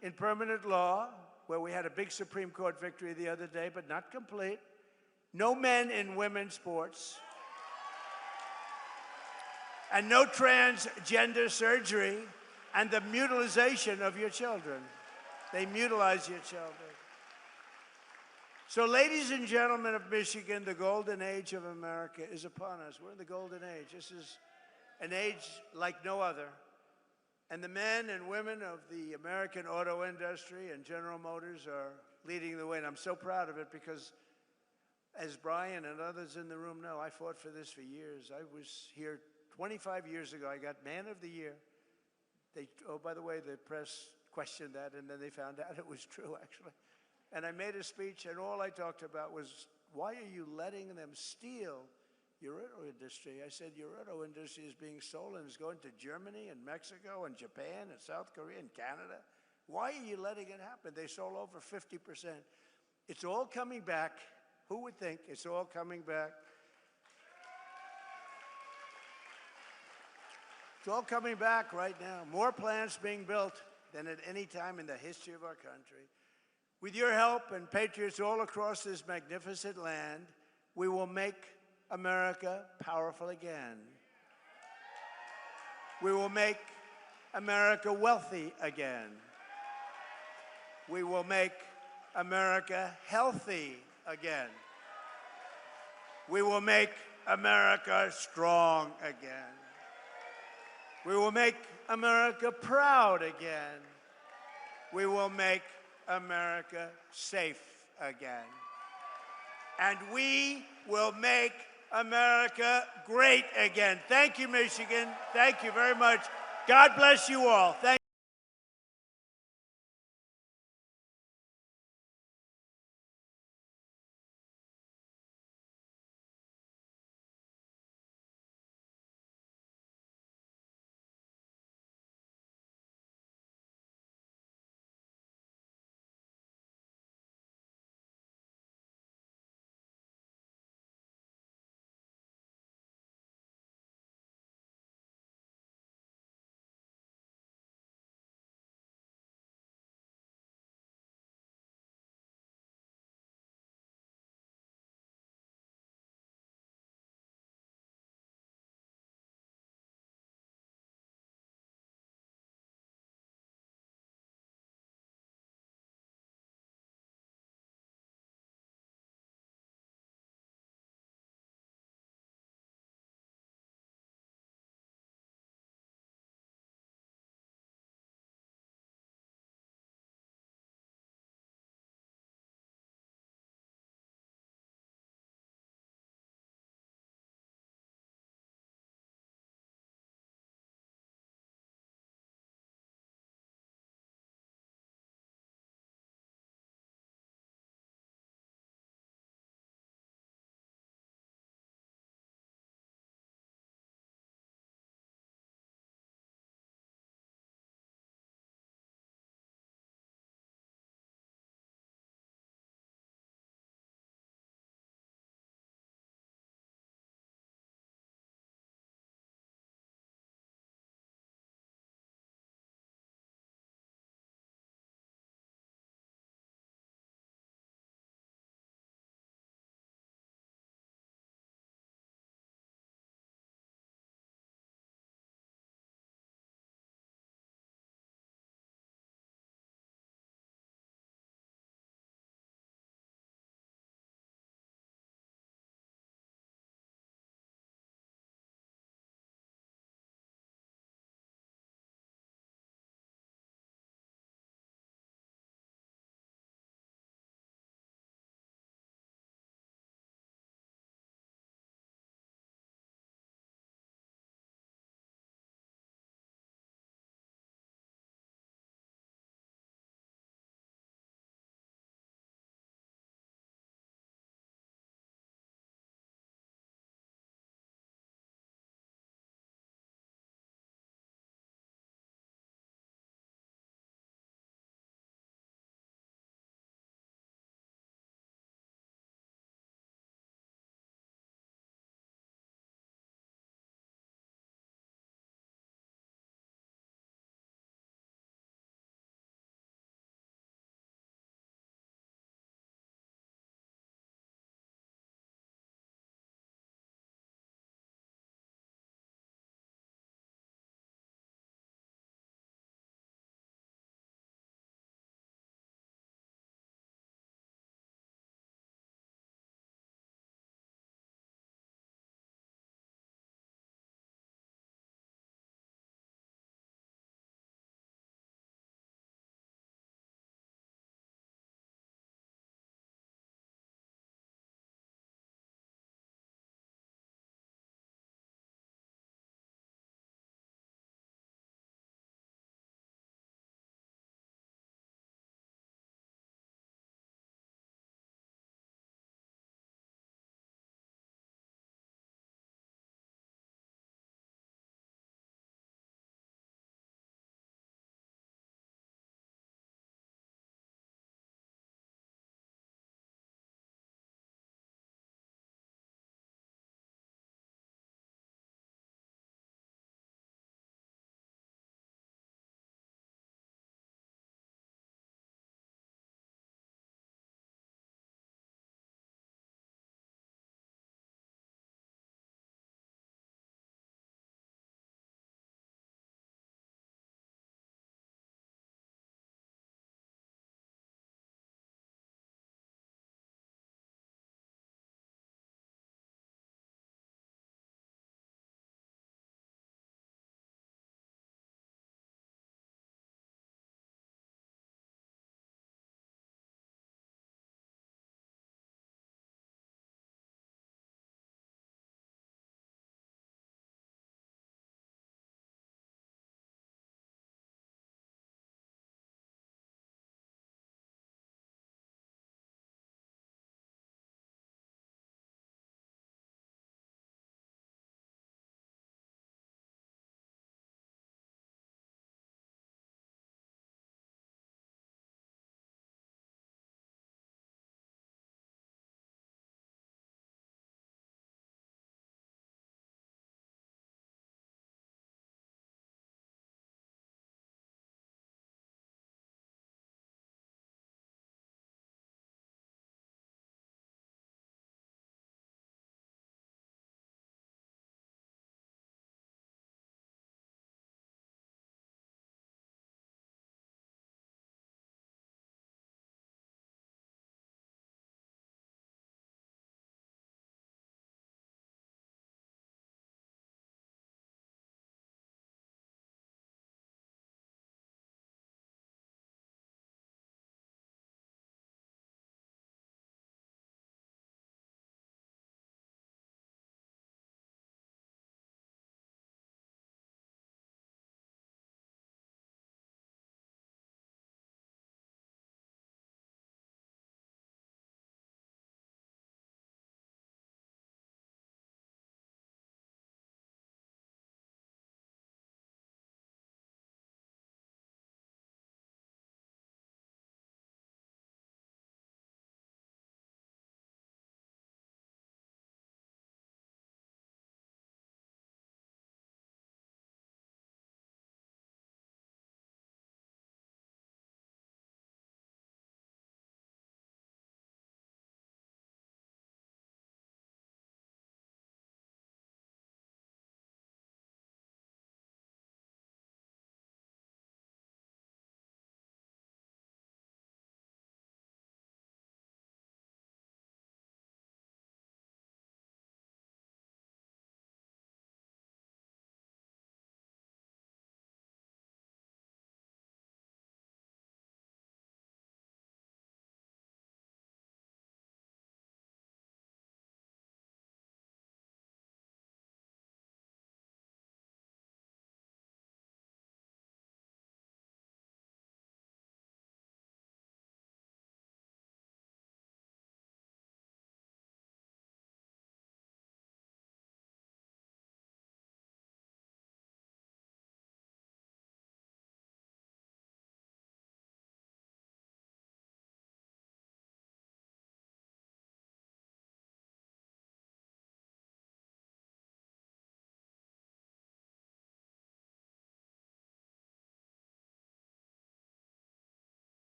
in permanent law, where we had a big Supreme Court victory the other day, but not complete, no men in women's sports, and no transgender surgery, and the mutilization of your children. They mutilize your children. So, ladies and gentlemen of Michigan, the golden age of America is upon us. We're in the golden age. This is an age like no other. And the men and women of the American auto industry and General Motors are leading the way. And I'm so proud of it because, as Brian and others in the room know, I fought for this for years. I was here 25 years ago. I got Man of the Year. Oh, by the way, the press questioned that, and then they found out it was true, actually. And I made a speech, and all I talked about was, why are you letting them steal your auto industry? I said, your auto industry is being stolen. It's going to Germany and Mexico and Japan and South Korea and Canada. Why are you letting it happen? They stole over 50%. It's all coming back. Who would think it's all coming back? It's all coming back right now. More plants being built than at any time in the history of our country. With your help and patriots all across this magnificent land, we will make America powerful again. We will make America wealthy again. We will make America healthy again. We will make America strong again. We will make America proud again. We will make America safe again. And we will make America great again. Thank you, Michigan. Thank you very much. God bless you all. Thank